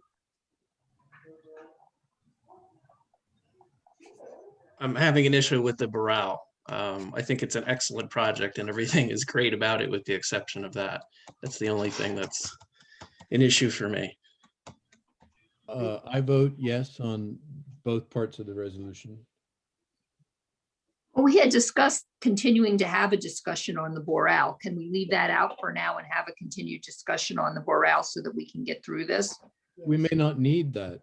I'm having an issue with the Burrell. I think it's an excellent project and everything is great about it with the exception of that. That's the only thing that's an issue for me. I vote yes on both parts of the resolution. Well, we had discussed continuing to have a discussion on the Boral. Can we leave that out for now and have a continued discussion on the Boral so that we can get through this? We may not need that.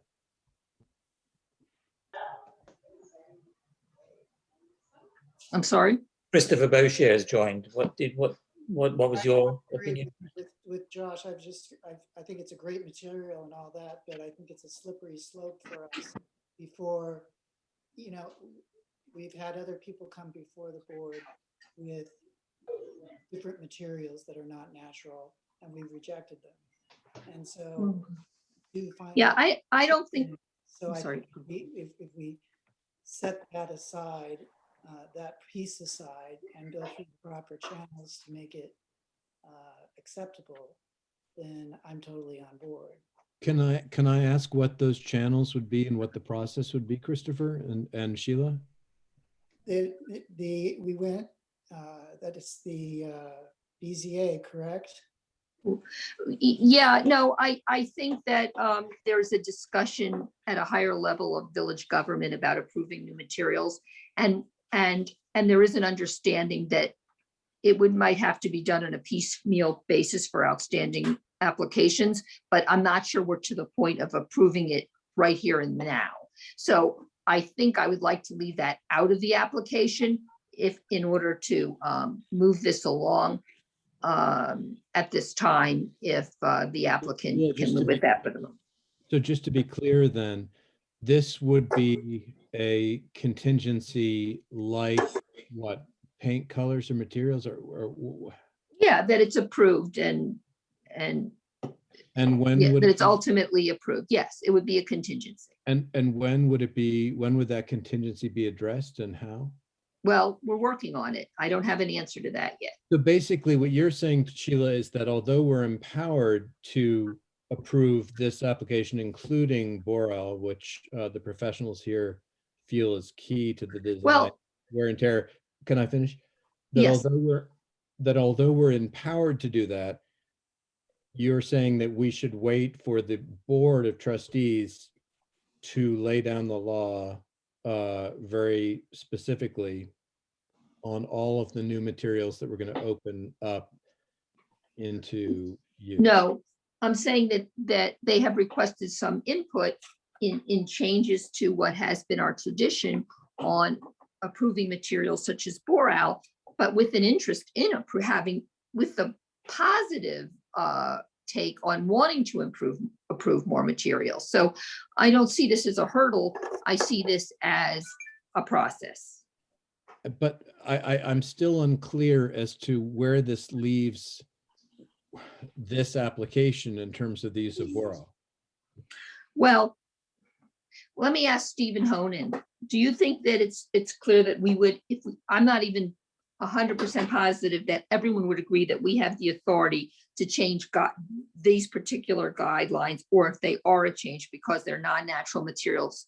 I'm sorry? Christopher Boshier has joined. What was your agree opinion? with Josh. I think it's a great material and all that, but I think it's a slippery slope for us before, we've had other people come before the board with different materials that are not natural, and we've rejected them. And so. do find Yeah, out- I don't think, So I'm I sorry. think if we set that aside, that piece aside and go through the proper channels to make it acceptable, then I'm totally on board. Can I ask what those channels would be and what the process would be, Christopher and Sheila? We went, that is the BZA, correct? Yeah, no, I think that there's a discussion at a higher level of village government about approving new materials. And there is an understanding that it might have to be done on a piecemeal basis for outstanding applications, but I'm not sure we're to the point of approving it right here and now. So I think I would like to leave that out of the application in order to move this along at this time, if the applicant can live with that. So just to be clear then, this would be a contingency like what, paint colors or materials or Yeah, that it's approved and when yeah, would that it it's be- ultimately approved. Yes, it would be a contingency. and when would that contingency be addressed and how? Well, we're working on it. I don't have an answer to that yet. So basically what you're saying, Sheila, is that although we're empowered to approve this application, including Boral, which the professionals here feel is key to the design, Well- wear and tear. Can I finish? That Yes. although we're empowered to do that, you're saying that we should wait for the Board of Trustees to lay down the law very specifically on all of the new materials that we're going to open up into use. No, I'm saying that they have requested some input in changes to what has been our tradition on approving materials such as Boral, but with an interest in having, with the positive take on wanting to approve more materials. So I don't see this as a hurdle. I see this as a process. But I'm still unclear as to where this leaves this application in terms of the use of Boral. Well, let me ask Stephen Honan. Do you think that it's clear that we would, I'm not even 100% positive that everyone would agree that we have the authority to change these particular guidelines, or if they are a change because they're non-natural materials.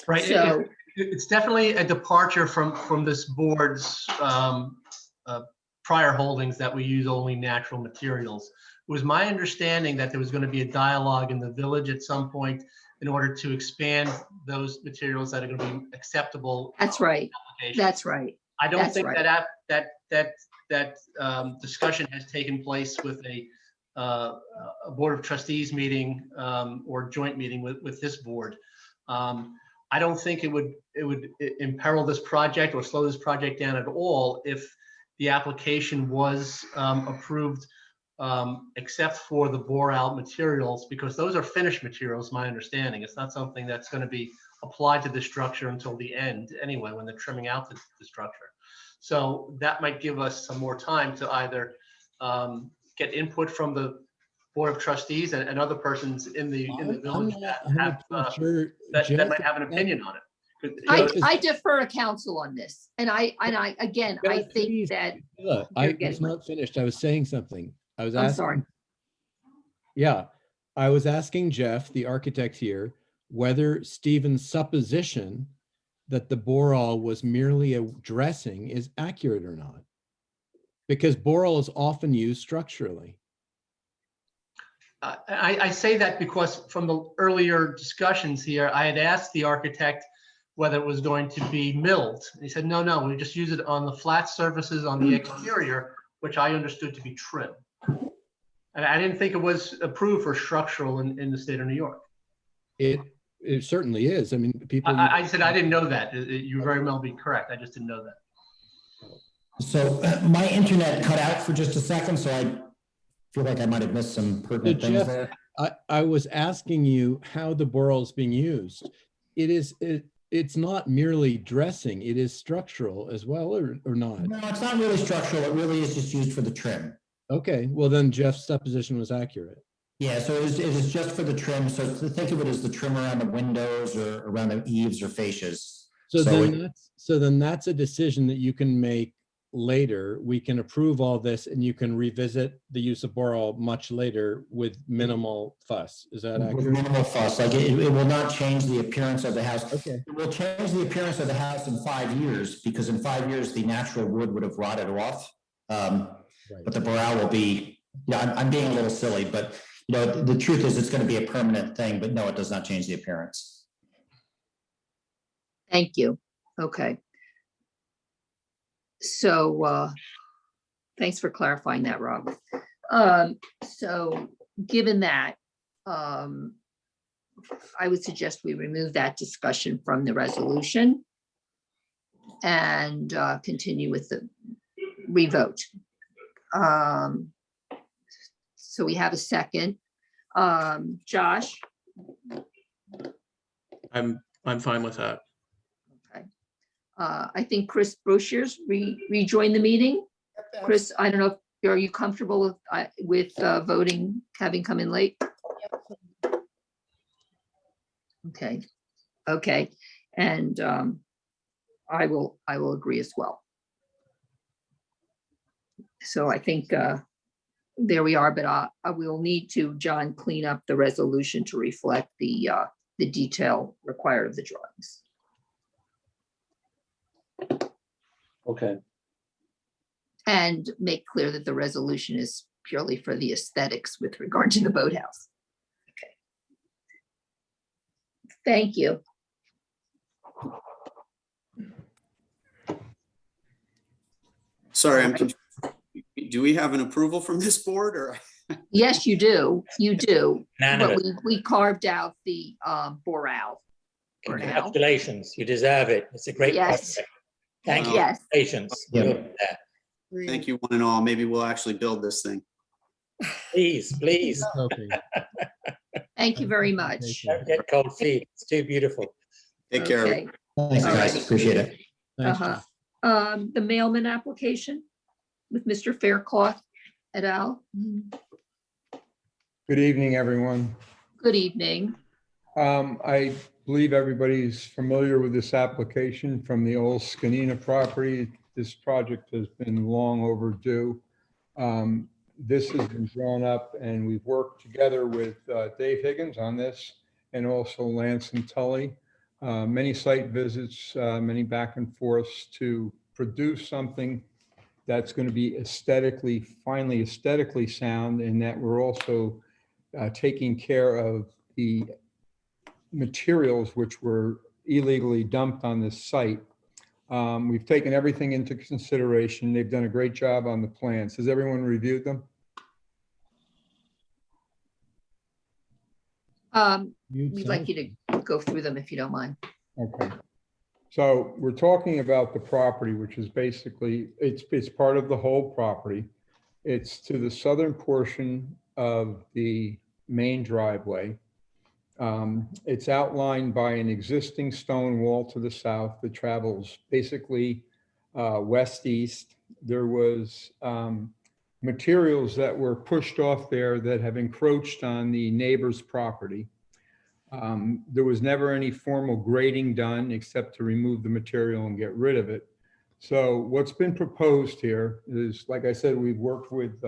Right. So, It's definitely a departure from this board's prior holdings that we use only natural materials. It was my understanding that there was going to be a dialogue in the village at some point in order to expand those materials that are going to be acceptable. that's right. applications. That's right. I don't That's think right. that discussion has taken place with a Board of Trustees meeting or joint meeting with this board. I don't think it would imperil this project or slow this project down at all if the application was approved, except for the Boral materials, because those are finished materials, my understanding. It's not something that's going to be applied to the structure until the end anyway, when they're trimming out the structure. So that might give us some more time to either get input from the Board of Trustees and other persons in the village that might have an opinion on it. I defer to council on this. And I think that. Look, I was not finished. I was saying something. I was I'm asking. sorry. Yeah, I was asking Jeff, the architect here, whether Stephen's supposition that the Boral was merely a dressing is accurate or not. Because Boral is often used structurally. I say that because from the earlier discussions here, I had asked the architect whether it was going to be milled. And he said, no, we just use it on the flat surfaces on the exterior, which I understood to be trim. And I didn't think it was approved for structural in the state of New York. It certainly is. I mean, people. I said I didn't know that. You very well be correct. I just didn't know that. So my internet cut out for just a second, so I feel like I might have missed some pertinent things Jeff, there. I was asking you how the Boral is being used. It's not merely dressing, it is structural as well, or not? No, it's not really structural. It really is just used for the trim. Okay, well then Jeff's supposition was accurate. Yeah, so it is just for the trim. So think of it as the trim around the windows or around the eaves or fascias. So So then that's a decision that you can make later. We can approve all this and you can revisit the use of Boral much later with minimal fuss. Is that With accurate? minimal fuss, like it will not change the appearance of the house. Okay. It will change the appearance of the house in 5 years, because in 5 years, the natural wood would have rotted off. But the Boral will be, I'm being a little silly, but the truth is it's going to be a permanent thing, but no, it does not change the appearance. Thank you. Okay. So thanks for clarifying that, Rob. So given that, I would suggest we remove that discussion from the resolution and continue with the revote. So we have a second. Josh? I'm fine with that. Okay. I think Chris Brochures rejoined the meeting. Chris, I don't know, are you comfortable with voting, having come in late? Okay, okay, and I will agree as well. So I think there we are, but I will need to, John, clean up the resolution to reflect the detail required of the drawings. Okay. And make clear that the resolution is purely for the aesthetics with regard to the boathouse. Okay. Thank you. Sorry, I'm confused. Do we have an approval from this board or? Yes, you do. You do. But Unanimous. we carved out the Boral. for now. Congratulations, you deserve it. It's a great Yes. project. Thank you. Yes. Patience. Yeah. You'll do that. Thank you, one and all. Maybe we'll actually build this thing. Please, please, Okay. Thank you very much. don't get cold feet. It's too beautiful. Take care. Okay. Thanks, All guys. right. Appreciate it. Thanks, Uh-huh. John. The mailman application with Mr. Faircloth et al. Good evening, everyone. Good evening. I believe everybody's familiar with this application from the old Scanina property. This project has been long overdue. This has been drawn up and we've worked together with Dave Higgins on this and also Lance and Tully. Many site visits, many back and forths to produce something that's going to be finally aesthetically sound, and that we're also taking care of the materials which were illegally dumped on this site. We've taken everything into consideration. They've done a great job on the plans. Has everyone reviewed them? We'd like you to go through them if you don't mind. Okay. So we're talking about the property, which is basically, it's part of the whole property. It's to the southern portion of the main driveway. It's outlined by an existing stone wall to the south that travels basically west-east. There was materials that were pushed off there that have encroached on the neighbor's property. There was never any formal grading done except to remove the material and get rid of it. So what's been proposed here is, like I said, we've worked with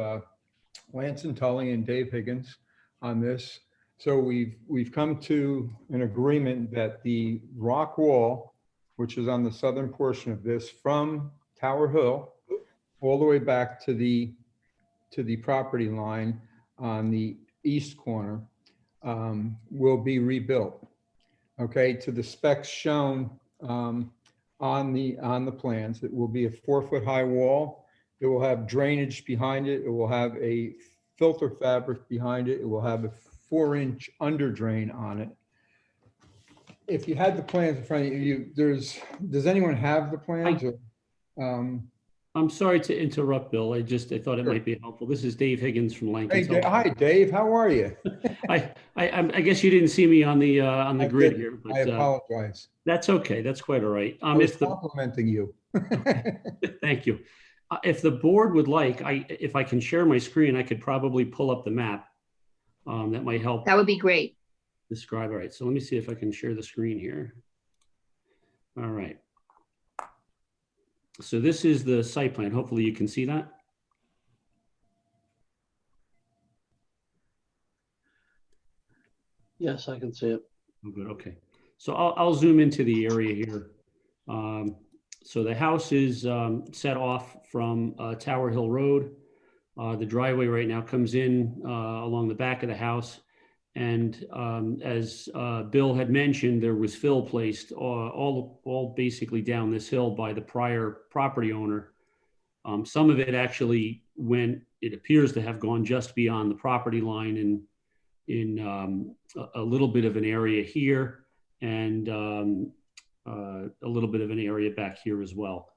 Lance and Tully and Dave Higgins on this. So we've come to an agreement that the rock wall, which is on the southern portion of this, from Tower Hill all the way back to the property line on the east corner, will be rebuilt. Okay, to the specs shown on the plans. It will be a 4-foot high wall. It will have drainage behind it. It will have a filter fabric behind it. It will have a 4-inch under drain on it. If you had the plans in front of you, does anyone have the plans? I'm sorry to interrupt, Bill. I thought it might be helpful. This is Dave Higgins from Lankin. Hey, hi, Dave. How are you? I guess you didn't see me on the grid here. But, I apologize. That's okay. That's quite all right. I was complimenting you. Thank you. If the board would like, if I can share my screen, I could probably pull up the map. that might help That would be great. describe. All right, so let me see if I can share the screen here. All right. So this is the site plan. Hopefully you can see that. Yes, I can see it. Oh, good, okay. So I'll zoom into the area here. So the house is set off from Tower Hill Road. The driveway right now comes in along the back of the house. And as Bill had mentioned, there was fill placed all basically down this hill by the prior property owner. Some of it actually went, it appears to have gone just beyond the property line in a little bit of an area here and a little bit of an area back here as well.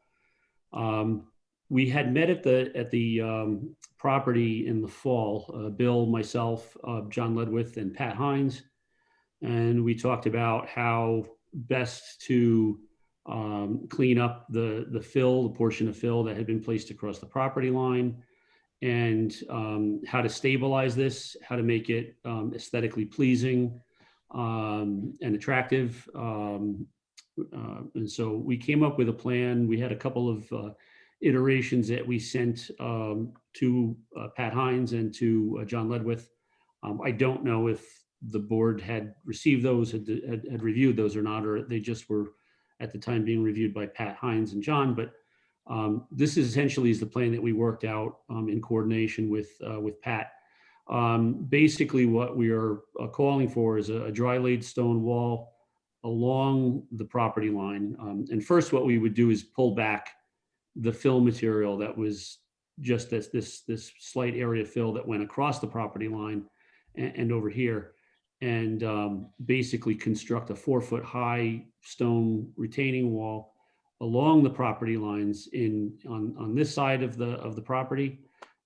We had met at the property in the fall, Bill, myself, John Ledwith, and Pat Hines, and we talked about how best to clean up the fill, the portion of fill that had been placed across the property line, and how to stabilize this, how to make it aesthetically pleasing and attractive. And so we came up with a plan. We had a couple of iterations that we sent to Pat Hines and to John Ledwith. I don't know if the board had received those, had reviewed those or not, or they just were at the time being reviewed by Pat Hines and John, but this is essentially is the plan that we worked out in coordination with Pat. Basically what we are calling for is a dry laid stone wall along the property line. And first what we would do is pull back the fill material that was just this slight area fill that went across the property line and over here, and basically construct a 4-foot high stone retaining wall along the property lines on this side of the property,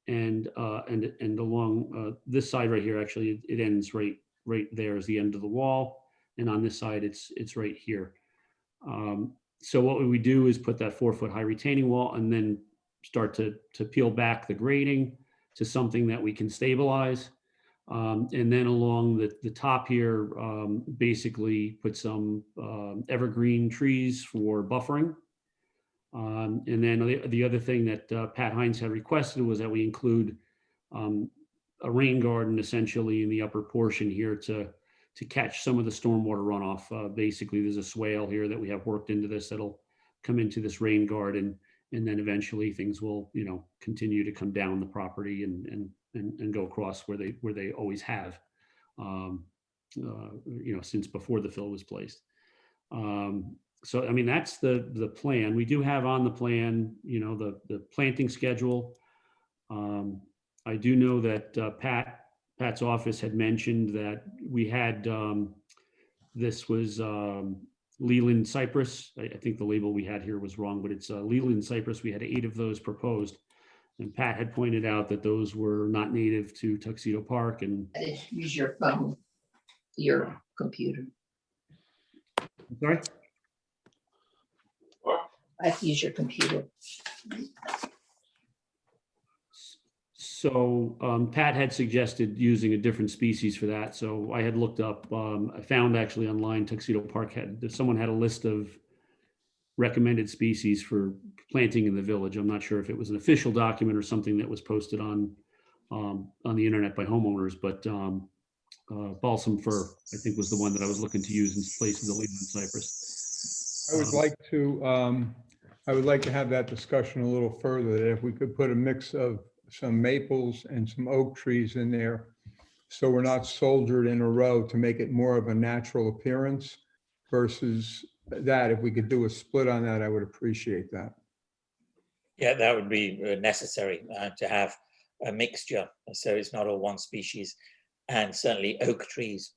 and along this side right here. Actually, it ends right there is the end of the wall, and on this side it's right here. So what we do is put that 4-foot high retaining wall and then start to peel back the grading to something that we can stabilize. And then along the top here, basically put some evergreen trees for buffering. And then the other thing that Pat Hines had requested was that we include a rain garden essentially in the upper portion here to catch some of the stormwater runoff. Basically, there's a swale here that we have worked into this that'll come into this rain garden, and then eventually things will, continue to come down the property and go across where they always have, since before the fill was placed. So, I mean, that's the plan. We do have on the plan, the planting schedule. I do know that Pat's office had mentioned that we had, this was Leland cypress. I think the label we had here was wrong, but it's Leland cypress. We had 8 of those proposed. And Pat had pointed out that those were not native to Tuxedo Park. And Use your phone, your computer. I'm sorry? I have to use your computer. So Pat had suggested using a different species for that. So I had looked up, I found actually online, Tuxedo Park someone had a list of recommended species for planting in the village. I'm not sure if it was an official document or something that was posted on the internet by homeowners, but balsam fir, I think, was the one that I was looking to use in place of the Leland cypress. I would like to have that discussion a little further, that if we could put a mix of some maples and some oak trees in there, so we're not soldiered in a row, to make it more of a natural appearance versus that. If we could do a split on that, I would appreciate that. Yeah, that would be necessary to have a mixture, so it's not all one species. And certainly oak trees,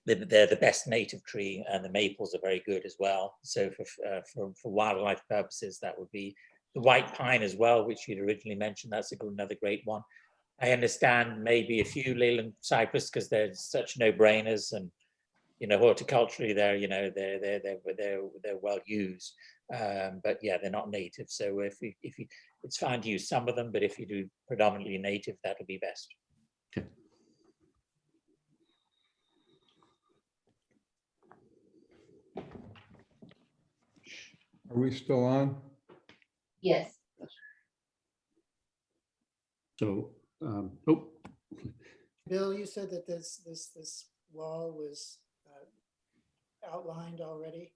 they're the best native tree, and the maples are very good as well. So for wildlife purposes, that would be the white pine as well, which you'd originally mentioned. That's another great one. I understand maybe a few Leland cypress because they're such no-brainers, and horticulturally they're well used. But yeah, they're not native. So if it's fine to use some of them, but if you do predominantly native, that'll be best. Okay. Are we still on? Yes. So, oh, Bill, you said that this wall was outlined already?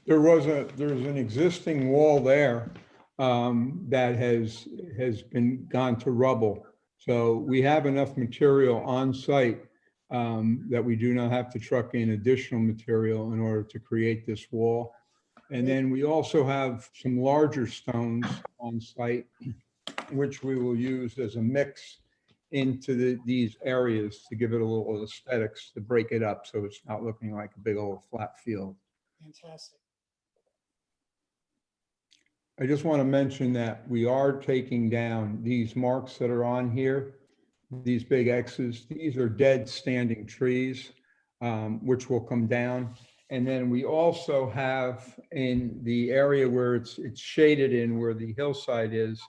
There's an existing wall there that has been gone to rubble. So we have enough material on site that we do not have to truck in additional material in order to create this wall. And then we also have some larger stones on site, which we will use as a mix into these areas to give it a little aesthetics, to break it up so it's not looking like a big old flat field. Fantastic. I just want to mention that we are taking down these marks that are on here, these big X's. These are dead standing trees, which will come down. And then we also have in the area where it's shaded in, where the hillside is,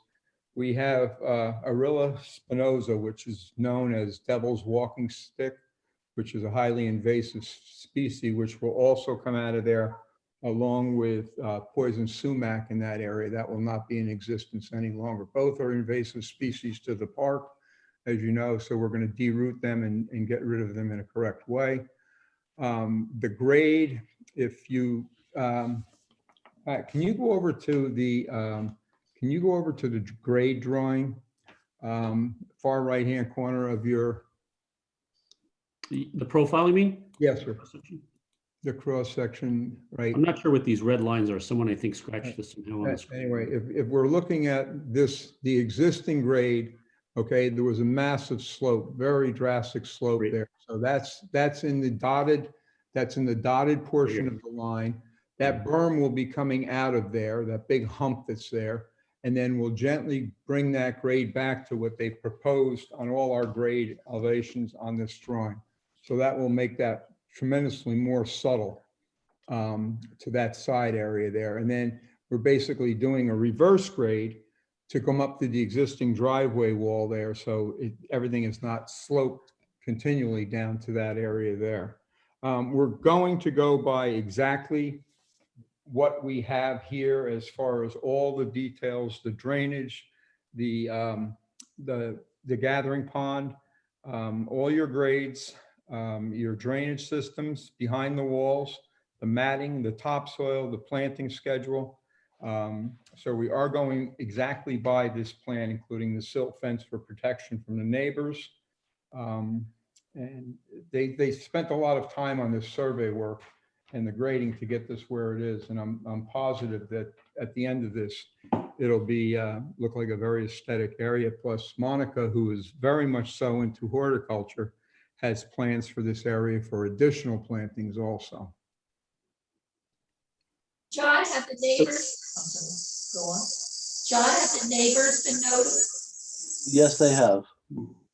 we have Arilla spinosa, which is known as devil's walking stick, which is a highly invasive species, which will also come out of there, along with poison sumac in that area. That will not be in existence any longer. Both are invasive species to the park, as you know, so we're going to deroot them and get rid of them in a correct way. The grade, if you, can you go over to the, grade drawing, far right-hand corner of your? the profile, you mean? Yes, sir. The cross section, right? I'm not sure what these red lines are. Someone, I think, scratched this somehow on the screen. Anyway, if we're looking at this, the existing grade, okay, there was a massive slope, very drastic slope there. So that's in the dotted portion of the line. That berm will be coming out of there, that big hump that's there. And then we'll gently bring that grade back to what they proposed on all our grade elevations on this drawing. So that will make that tremendously more subtle to that side area there. And then we're basically doing a reverse grade to come up to the existing driveway wall there. So everything is not sloped continually down to that area there. We're going to go by exactly what we have here as far as all the details, the drainage, the gathering pond, all your grades, your drainage systems behind the walls, the matting, the topsoil, the planting schedule. So we are going exactly by this plan, including the silt fence for protection from the neighbors. And they spent a lot of time on this survey work and the grading to get this where it is. And I'm positive that at the end of this, it'll be look like a very aesthetic area. Plus Monica, who is very much so into horticulture, has plans for this area for additional plantings also. John, have the neighbors, go on. John, have the neighbors been noticed? Yes, they have.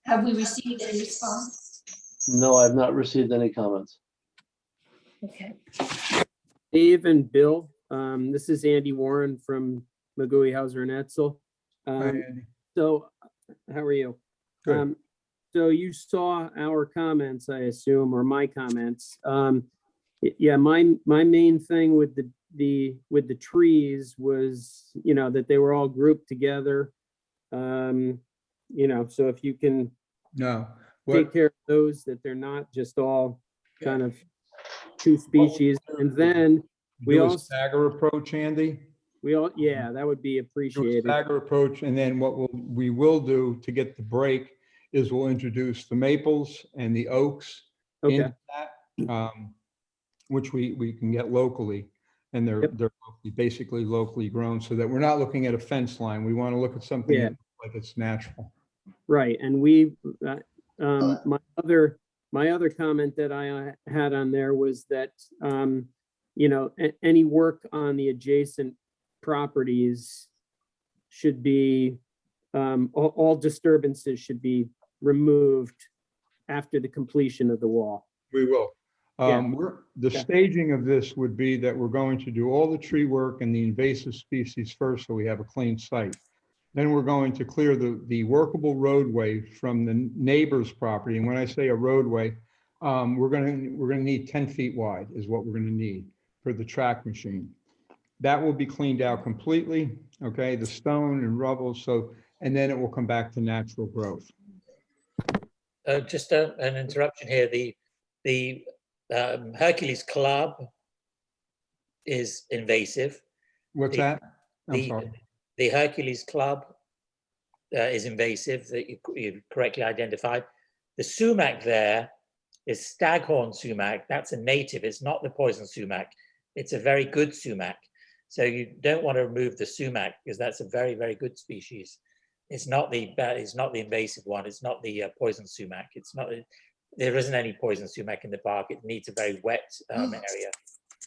Have we received any response? No, I've not received any comments. Okay. Dave and Bill, this is Andy Warren from McGooey Hauser and Etzel. Hi, Andy. So, how are you? Good. So you saw our comments, I assume, or my comments. Yeah, my main thing with the trees was, that they were all grouped together. So if you can take care of those, that they're not just all kind of two species. And then we all stagger approach, Andy. That would be appreciated. Stagger approach, and then what we will do to get the break is we'll introduce the maples and the oaks into that, which we can get locally, and they're basically locally grown, so that we're not looking at a fence line. We want to look at something that looks like it's natural. Right, and we my other comment that I had on there was that any work on the adjacent properties should be all disturbances should be removed after the completion of the wall. We will. The staging of this would be that we're going to do all the tree work and the invasive species first, so we have a clean site. Then we're going to clear the workable roadway from the neighbor's property. And when I say a roadway, we're going to need 10 feet wide is what we're going to need for the track machine. that will be cleaned out completely, okay, the stone and rubble, so, and then it will come back to natural growth. Just an interruption here. The Hercules Club is invasive. What's The- that? I'm The, sorry. the Hercules Club is invasive, that you correctly identified. The sumac there is staghorn sumac. That's a native. It's not the poison sumac. It's a very good sumac. So you don't want to remove the sumac because that's a very, very good species. It's not the invasive one. It's not the poison sumac. It's not. There isn't any poison sumac in the park. It needs a very wet area.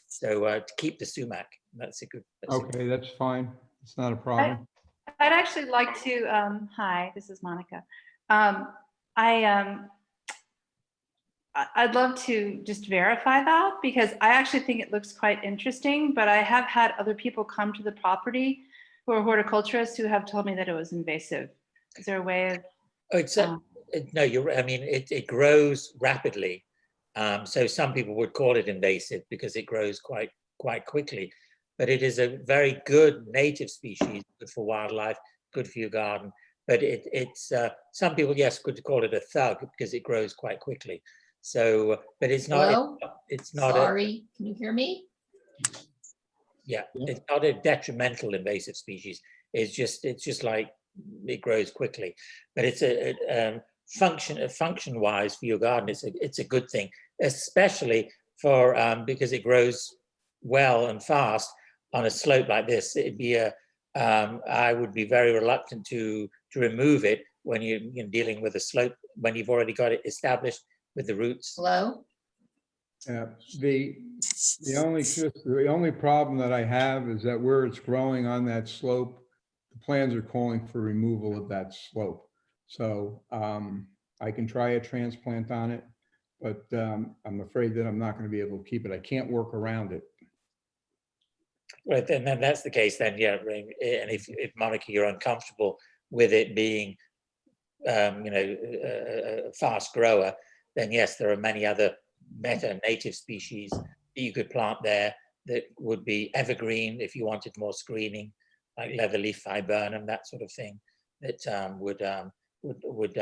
So to keep the sumac, that's a good. Okay, that's fine. It's not a problem. I'd actually like to, hi, this is Monica. I'd love to just verify that because I actually think it looks quite interesting, but I have had other people come to the property who are horticulturists who have told me that it was invasive. Is there a way of? Oh, it's no, I mean, it grows rapidly. So some people would call it invasive because it grows quite quickly. But it is a very good native species, good for wildlife, good for your garden. But it's some people, yes, could call it a thug because it grows quite quickly. So, but it's not. Hello? It's not. Sorry, can you hear me? Yeah, it's not a detrimental invasive species. It's just like it grows quickly. But it's a function-wise for your garden. It's a good thing, especially for because it grows well and fast on a slope like this. It'd be I would be very reluctant to remove it when you're dealing with a slope when you've already got it established with the roots. Hello? Yeah, the only problem that I have is that where it's growing on that slope, the plans are calling for removal of that slope. So I can try a transplant on it, but I'm afraid that I'm not going to be able to keep it. I can't work around it. Right, then that's the case. Then yeah, and if Monica, you're uncomfortable with it being, a fast grower, then yes, there are many other better native species that you could plant there that would be evergreen if you wanted more screening, like leatherleaf viburnum, that sort of thing, that would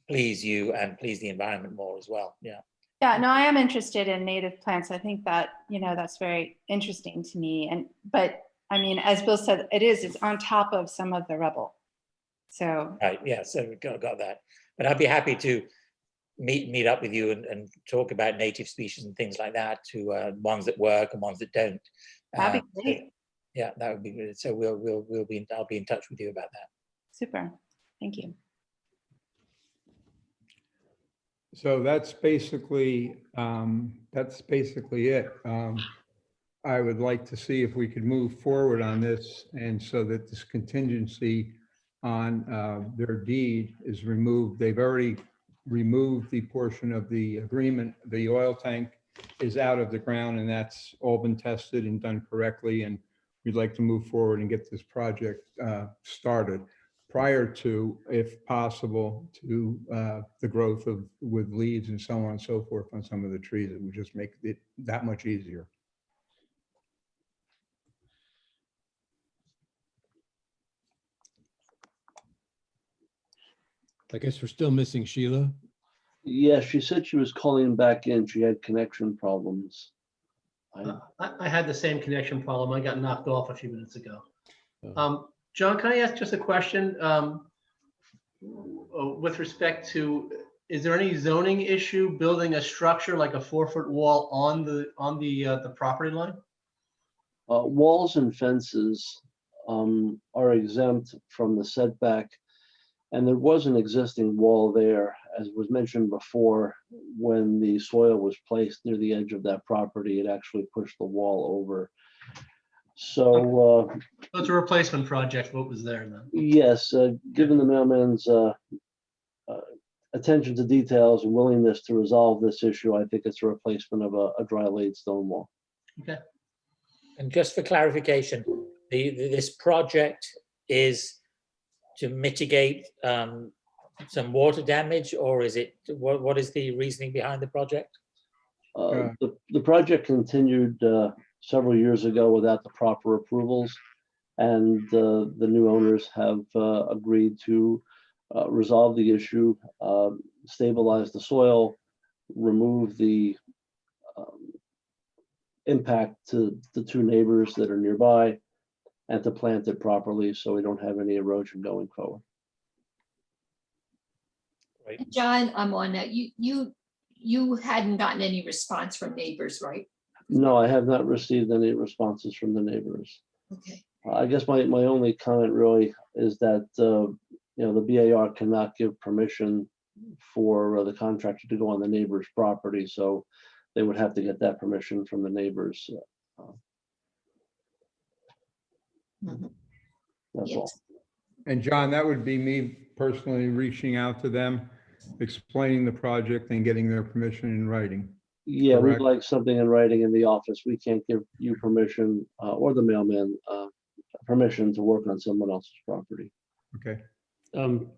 please you and please the environment more as well. Yeah. Yeah, no, I am interested in native plants. I think that, that's very interesting to me. But I mean, as Bill said, it's on top of some of the rubble. So. Right, yeah, so we got that. But I'd be happy to meet up with you and talk about native species and things like that, to ones that work and ones that don't. That'd be great. So, yeah, that would be good. So I'll be in touch with you about that. Super, thank you. So that's basically it. I would like to see if we could move forward on this, and so that this contingency on their deed is removed. They've already removed the portion of the agreement. The oil tank is out of the ground, and that's all been tested and done correctly. And we'd like to move forward and get this project started prior to, if possible, to the growth with leaves and so on and so forth on some of the trees. It would just make it that much easier. I guess we're still missing Sheila. Yeah, she said she was calling back in. She had connection problems. I had the same connection problem. I got knocked off a few minutes ago. Oh. John, can I ask just a question with respect to, is there any zoning issue building a structure like a 4-foot wall on the property line? Walls and fences are exempt from the setback. And there was an existing wall there, as was mentioned before. When the soil was placed near the edge of that property, it actually pushed the wall over. So it's a replacement project. What was there then? yes, given the mailman's attention to details and willingness to resolve this issue, I think it's a replacement of a dry laid stone wall. Okay. And just for clarification, this project is to mitigate some water damage, or is it, what is the reasoning behind the project? The project continued several years ago without the proper approvals. And the new owners have agreed to resolve the issue, stabilize the soil, remove the impact to the two neighbors that are nearby, and to plant it properly so we don't have any erosion going forward. John, I'm on that. You hadn't gotten any response from neighbors, right? No, I have not received any responses from the neighbors. Okay. I guess my only comment really is that, you know, the BAR cannot give permission for the contractor to go on the neighbor's property, so they would have to get that permission from the neighbors. That's all. And John, that would be me personally reaching out to them, explaining the project and getting their permission in writing. Yeah, we'd Correct. like something in writing in the office. We can't give you permission, or the mailman, permission to work on someone else's property. Okay.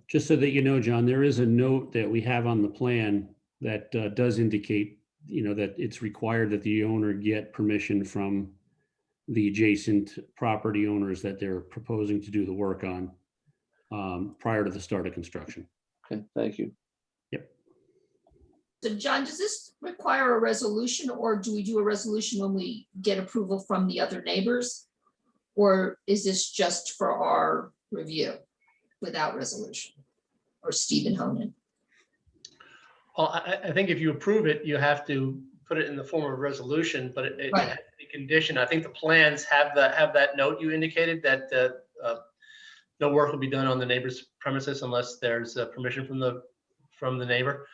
Just so that you know, John, there is a note that we have on the plan that does indicate, you know, that it's required that the owner get permission from the adjacent property owners that they're proposing to do the work on prior to the start of construction. Okay, thank you. Yep. So John, does this require a resolution, or do we do a resolution when we get approval from the other neighbors? Or is this just for our review without resolution? Or Stephen Honan? Well, I think if you approve it, you have to put it in the form of a resolution, but it Right. has to be conditioned. I think the plans have that note you indicated that no work will be done on the neighbor's premises unless there's permission from the neighbor.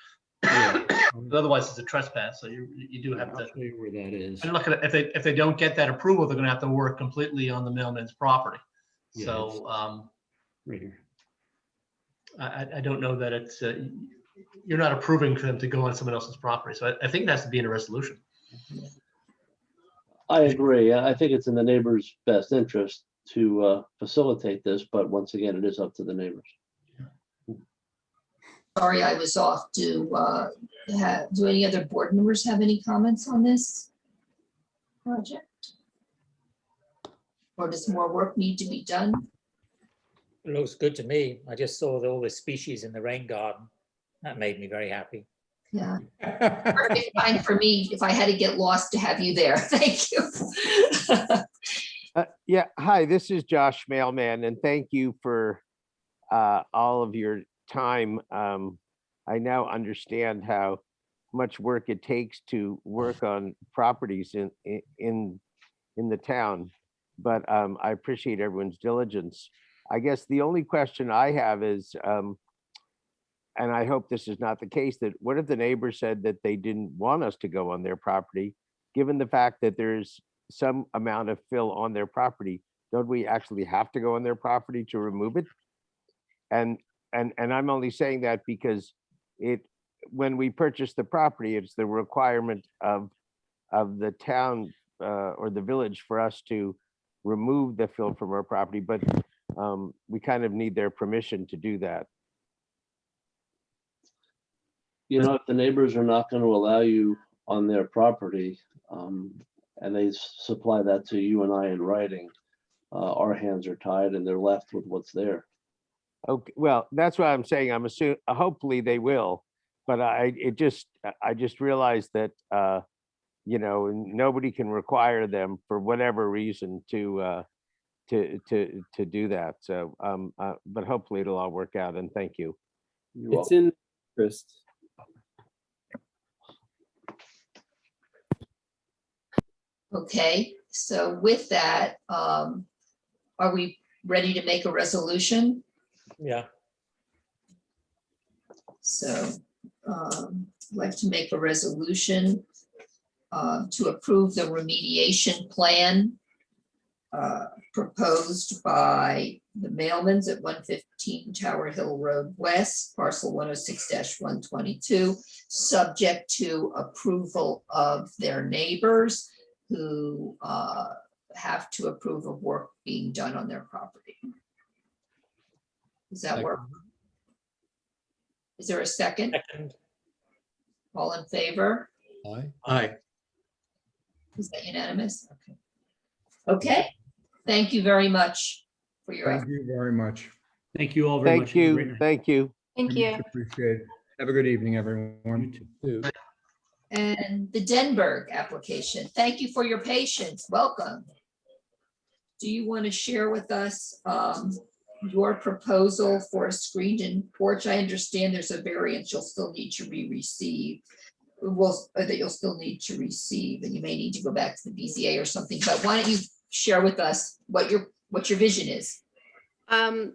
Otherwise, it's a trespass. So you do have to. I'll show you where that is. And look at it, if they don't get that approval, they're going to have to work completely on the mailman's property. Yeah, So right here. I don't know that it's you're not approving for them to go on someone else's property. So I think it has to be in a resolution. I agree. I think it's in the neighbor's best interest to facilitate this, but once again, it is up to the neighbors. Sorry, I was off. Do any other board members have any comments on this project? Or does more work need to be done? It looks good to me. I just saw all the species in the rain garden. That made me very happy. Yeah. Perfect time for me if I had to get lost to have you there. Thank you. Yeah, hi, this is Josh Mailman, and thank you for all of your time. I now understand how much work it takes to work on properties in the town, but I appreciate everyone's diligence. I guess the only question I have is, and I hope this is not the case, that what if the neighbor said that they didn't want us to go on their property, given the fact that there's some amount of fill on their property? Don't we actually have to go on their property to remove it? And I'm only saying that because when we purchase the property, it's the requirement of the town or the village for us to remove the fill from our property, but we kind of need their permission to do that. You know, if the neighbors are not going to allow you on their property, and they supply that to you and I in writing, our hands are tied and they're left with what's there. Okay, well, that's what I'm saying. I'm assuming, hopefully they will, but I just realized that, you know, nobody can require them for whatever reason to do that. So, but hopefully it'll all work out, and thank you. It's in interest. Okay, so with that, are we ready to make a resolution? Yeah. So I'd like to make a resolution to approve the remediation plan proposed by the Mailmans at 115 Tower Hill Road West, parcel 106-122, subject to approval of their neighbors who have to approve of work being done on their property. Does that work? Is there a second? Second. All in favor? Aye. Aye. Is that unanimous? Okay. Okay, thank you very much for your Thank effort. you very much. Thank you all very much. Thank Have a great you, night. thank you. Thank Much you. appreciated. Have a good evening, everyone. Too. And the Denberg application, thank you for your patience. Welcome. Do you want to share with us your proposal for a screened-in porch? I understand there's a variance you'll still need to receive. That you'll still need to receive, and you may need to go back to the BZA or something, but why don't you share with us what your vision is? The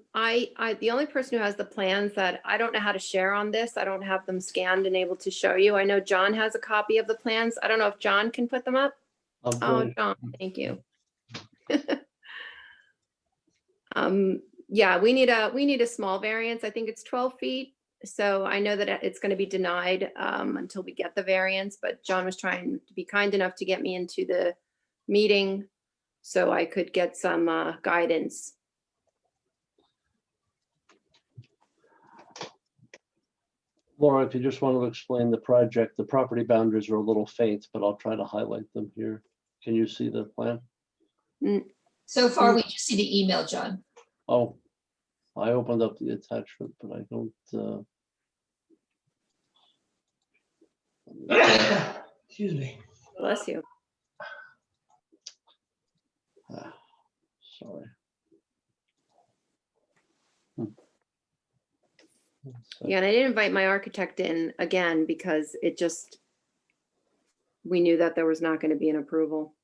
only person who has the plans that I don't know how to share on this, I don't have them scanned and able to show you. I know John has a copy of the plans. I don't know if John can put them up. I'm Oh, good. John, thank you. Yeah, we need a small variance. I think it's 12 feet. So I know that it's going to be denied until we get the variance, but John was trying to be kind enough to get me into the meeting so I could get some guidance. Laura, if you just want to explain the project, the property boundaries are a little faint, but I'll try to highlight them here. Can you see the plan? So far, we just see the email, John. Oh, I opened up the attachment, but I don't. Excuse me. Bless you. Sorry. Yeah, and I didn't invite my architect in again because we knew that there was not going to be an approval.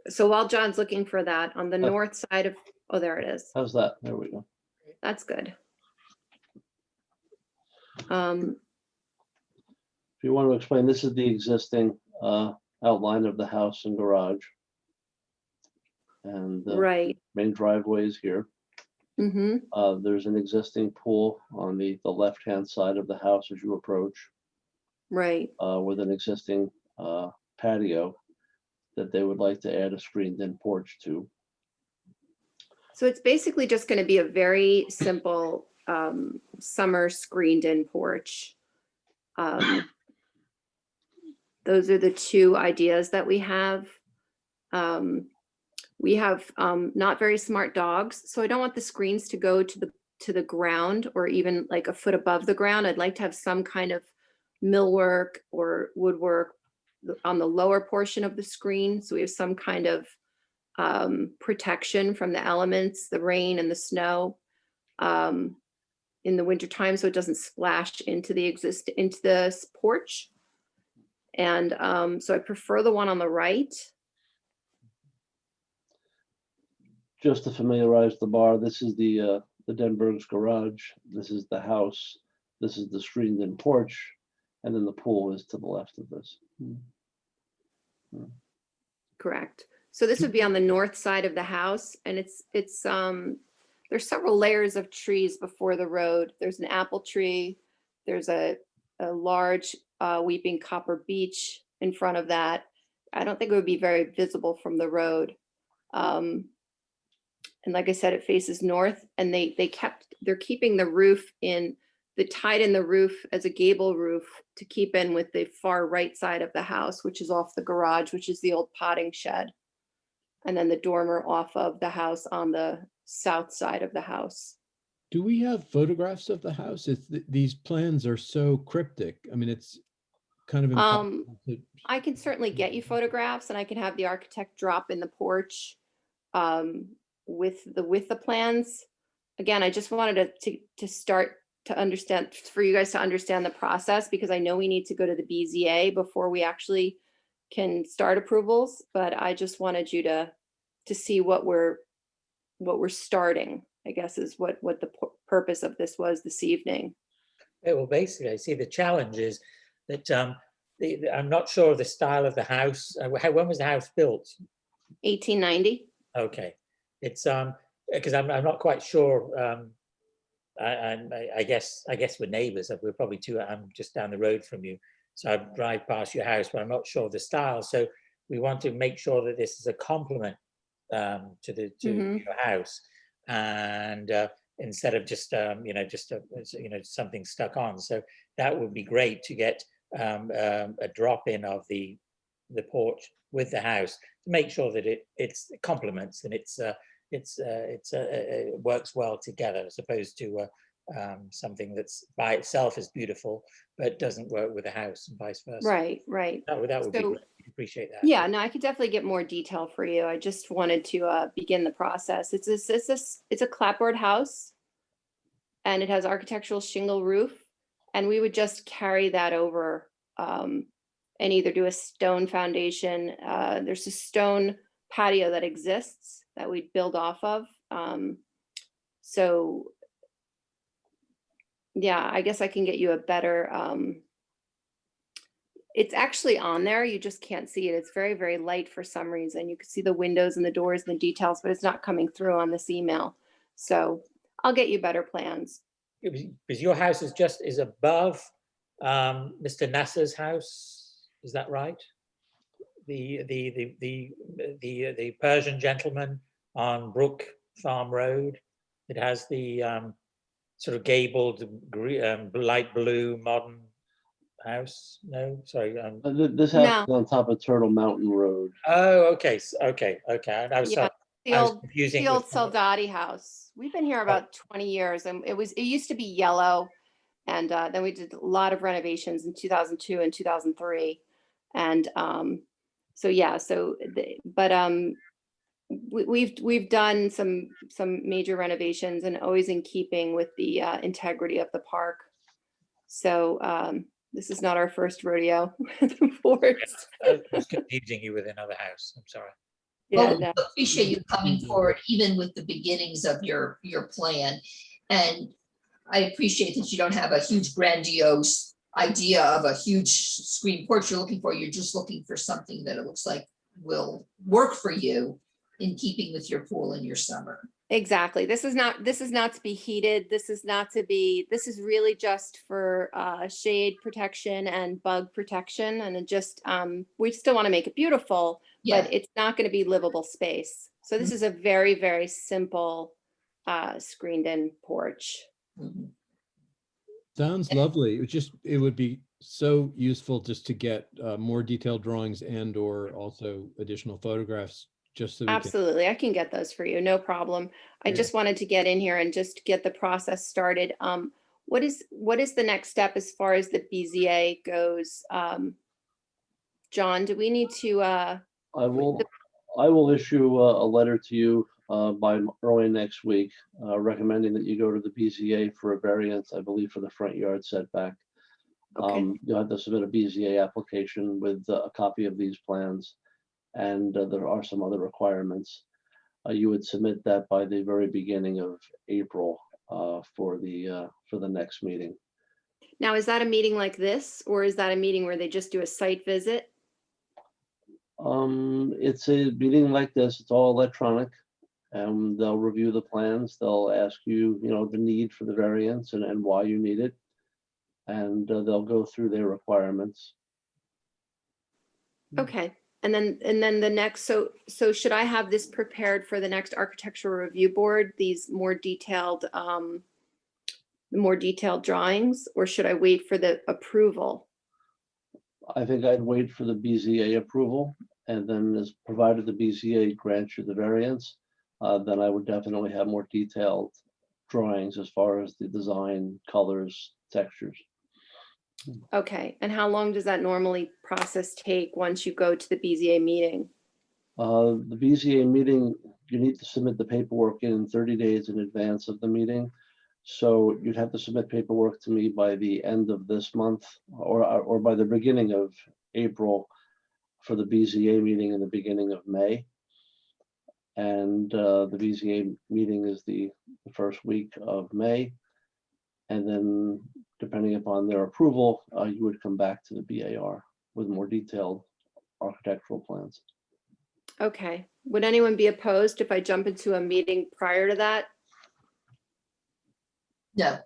So while John's looking for that, on the north side of, oh, there it is. How's that? There we go. That's good. If you want to explain, this is the existing outline of the house and garage. And the Right. main driveway is here. Mm-hmm. There's an existing pool on the left-hand side of the house as you approach. Right. With an existing patio that they would like to add a screened-in porch to. So it's basically just going to be a very simple summer screened-in porch. Those are the two ideas that we have. We have not very smart dogs, so I don't want the screens to go to the ground or even like a foot above the ground. I'd like to have some kind of millwork or woodwork on the lower portion of the screen, so we have some kind of protection from the elements, the rain and the snow in the wintertime, so it doesn't splash into the porch. And so I prefer the one on the right. Just to familiarize the bar, this is the Denberg's garage. This is the house. This is the screened-in porch, and then the pool is to the left of this. Correct. So this would be on the north side of the house, and there's several layers of trees before the road. There's an apple tree. There's a large weeping copper beech in front of that. I don't think it would be very visible from the road. And like I said, it faces north, and they're keeping the roof tied in the roof as a gable roof to keep in with the far right side of the house, which is off the garage, which is the old potting shed. And then the dormer off of the house on the south side of the house. Do we have photographs of the house? These plans are so cryptic. I mean, it's kind of impossible to. I can certainly get you photographs, and I can have the architect drop in the porch with the plans. Again, I just wanted to start to understand, for you guys to understand the process, because I know we need to go to the BZA before we actually can start approvals, but I just wanted you to see what we're starting, I guess, is what the purpose of this was this evening. Yeah, well, basically, I see the challenge is that I'm not sure of the style of the house. When was the house built? 1890. Okay, it's because I'm not quite sure. I guess we're neighbors. We're probably I'm just down the road from you, so I drive past your house, but I'm not sure of the style. So we want to make sure that this is a complement to your house, and instead of just something stuck on. So that would be great to get a drop in of the the porch with the house to make sure that it complements and it works well together, as opposed to something that's by itself is beautiful but doesn't work with a house and vice versa. Right, right. That would be So- great. Appreciate that. Yeah, no, I could definitely get more detail for you. I just wanted to begin the process. It's a clapboard house, and it has architectural shingle roof, and we would just carry that over and either do a stone foundation. There's a stone patio that exists that we'd build off of. So yeah, I guess I can get you a better. It's actually on there. You just can't see it. It's very, very light for some reason. You can see the windows and the doors and the details, but it's not coming through on this email. So I'll get you better plans. Because your house is above Mr. Nasser's house, is that right? The Persian gentleman on Brook Farm Road. It has the sort of gabled light blue modern house. No, sorry. This house is on top of Turtle Mountain Road. Oh, okay, okay. I was, Yeah, I was confusing the old with- Soldati house. We've been here about 20 years, and it used to be yellow, and then we did a lot of renovations in 2002 and 2003, and so yeah, we've done some major renovations, and always in keeping with the integrity of the park. So this is not our first rodeo. I was confusing you with another house. I'm sorry. Well, we appreciate you coming forward, even with the beginnings of your plan. And I appreciate that you don't have a huge grandiose idea of a huge screen porch you're looking for. You're just looking for something that it looks like will work for you in keeping with your pool in your summer. Exactly. This is not to be heated. This is really just for shade protection and bug protection. And it just, we still want to make it beautiful, but it's not going to be livable space. So this is a very, very simple screened in porch. Sounds lovely. It would be so useful just to get more detailed drawings and or also additional photographs, just so we can. Absolutely. I can get those for you. No problem. I Yeah. just wanted to get in here and just get the process started. What is the next step as far as the BZA goes? John, do we need to, I will issue a letter to you by early next week, recommending that you go to the BZA for a variance, I believe, for the front yard setback. You'll have to submit a BZA application with a copy of these plans, and there are some other requirements. You would submit that by the very beginning of April for the next meeting. now, is that a meeting like this, or is that a meeting where they just do a site visit? It's a meeting like this. It's all electronic. And they'll review the plans. They'll ask you, the need for the variance and why you need it. And they'll go through their requirements. Okay. And then the next, so should I have this prepared for the next architectural review board, these more detailed drawings, or should I wait for the approval? I think I'd wait for the BZA approval, and then as provided the BZA grants you the variance, then I would definitely have more detailed drawings as far as the design, colors, textures. Okay, and how long does that normally process take once you go to the BZA meeting? The BZA meeting, you need to submit the paperwork in 30 days in advance of the meeting. So you'd have to submit paperwork to me by the end of this month or by the beginning of April for the BZA meeting in the beginning of May. And the BZA meeting is the first week of May. And then depending upon their approval, you would come back to the BAR with more detailed architectural plans. Okay, would anyone be opposed if I jump into a meeting prior to that? No,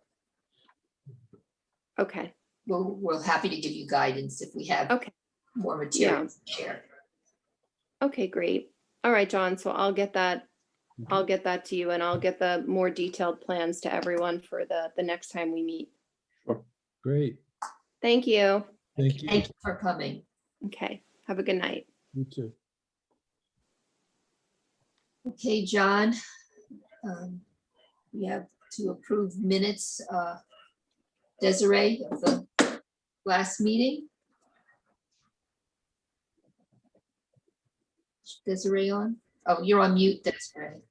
Okay, we're happy to give you guidance if we have more material to share. okay, great. All right, John, so I'll get that to you, and I'll get the more detailed plans to everyone for the next time we meet. Great. Thank you. Thank you. Thank you for coming. Okay, Have a good night. You too. Okay, John. We have to approve minutes, Desiree, of the last meeting. Desiree on? Oh, you're on mute, Desiree.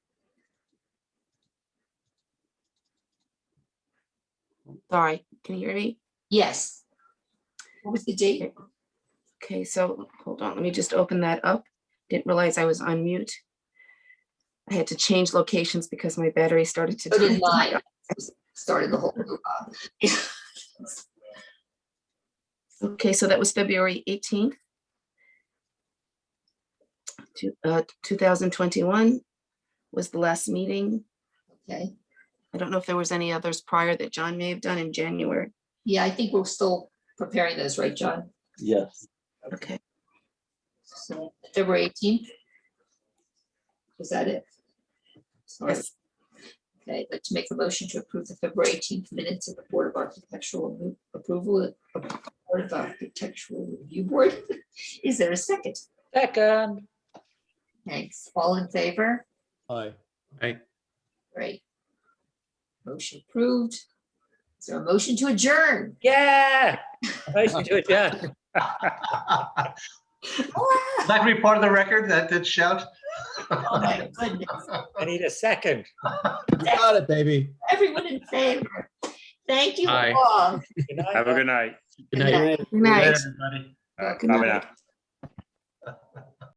Sorry, can you hear me? Yes. What was the date? Okay, so hold on, let me just open that up. Didn't realize I was on mute. I had to change locations because my battery started to. So did mine. Started the whole. Okay, so that was February 18th. 2021 was the last meeting. Okay. I don't know if there was any others prior that John may have done in January. Yeah, I think we're still preparing those, right, John? Yes. Okay. So February 18th? Was that it? Sorry. Yes. Okay, I'd like to make a motion to approve the February 18th minutes of the Board of Architectural Approval of Board of Architectural Review Board. Is there a second? Second. Thanks. All in favor? Aye. Aye. Great. Motion approved. Is there a motion to adjourn? Yeah. Motion to adjourn. That could be part of the record, that shout. Oh my goodness. I need a second. You got it, baby. Everyone in favor. Thank you Aye. all. Good night. Have a good night. Good night. Good night. Everybody. Good night.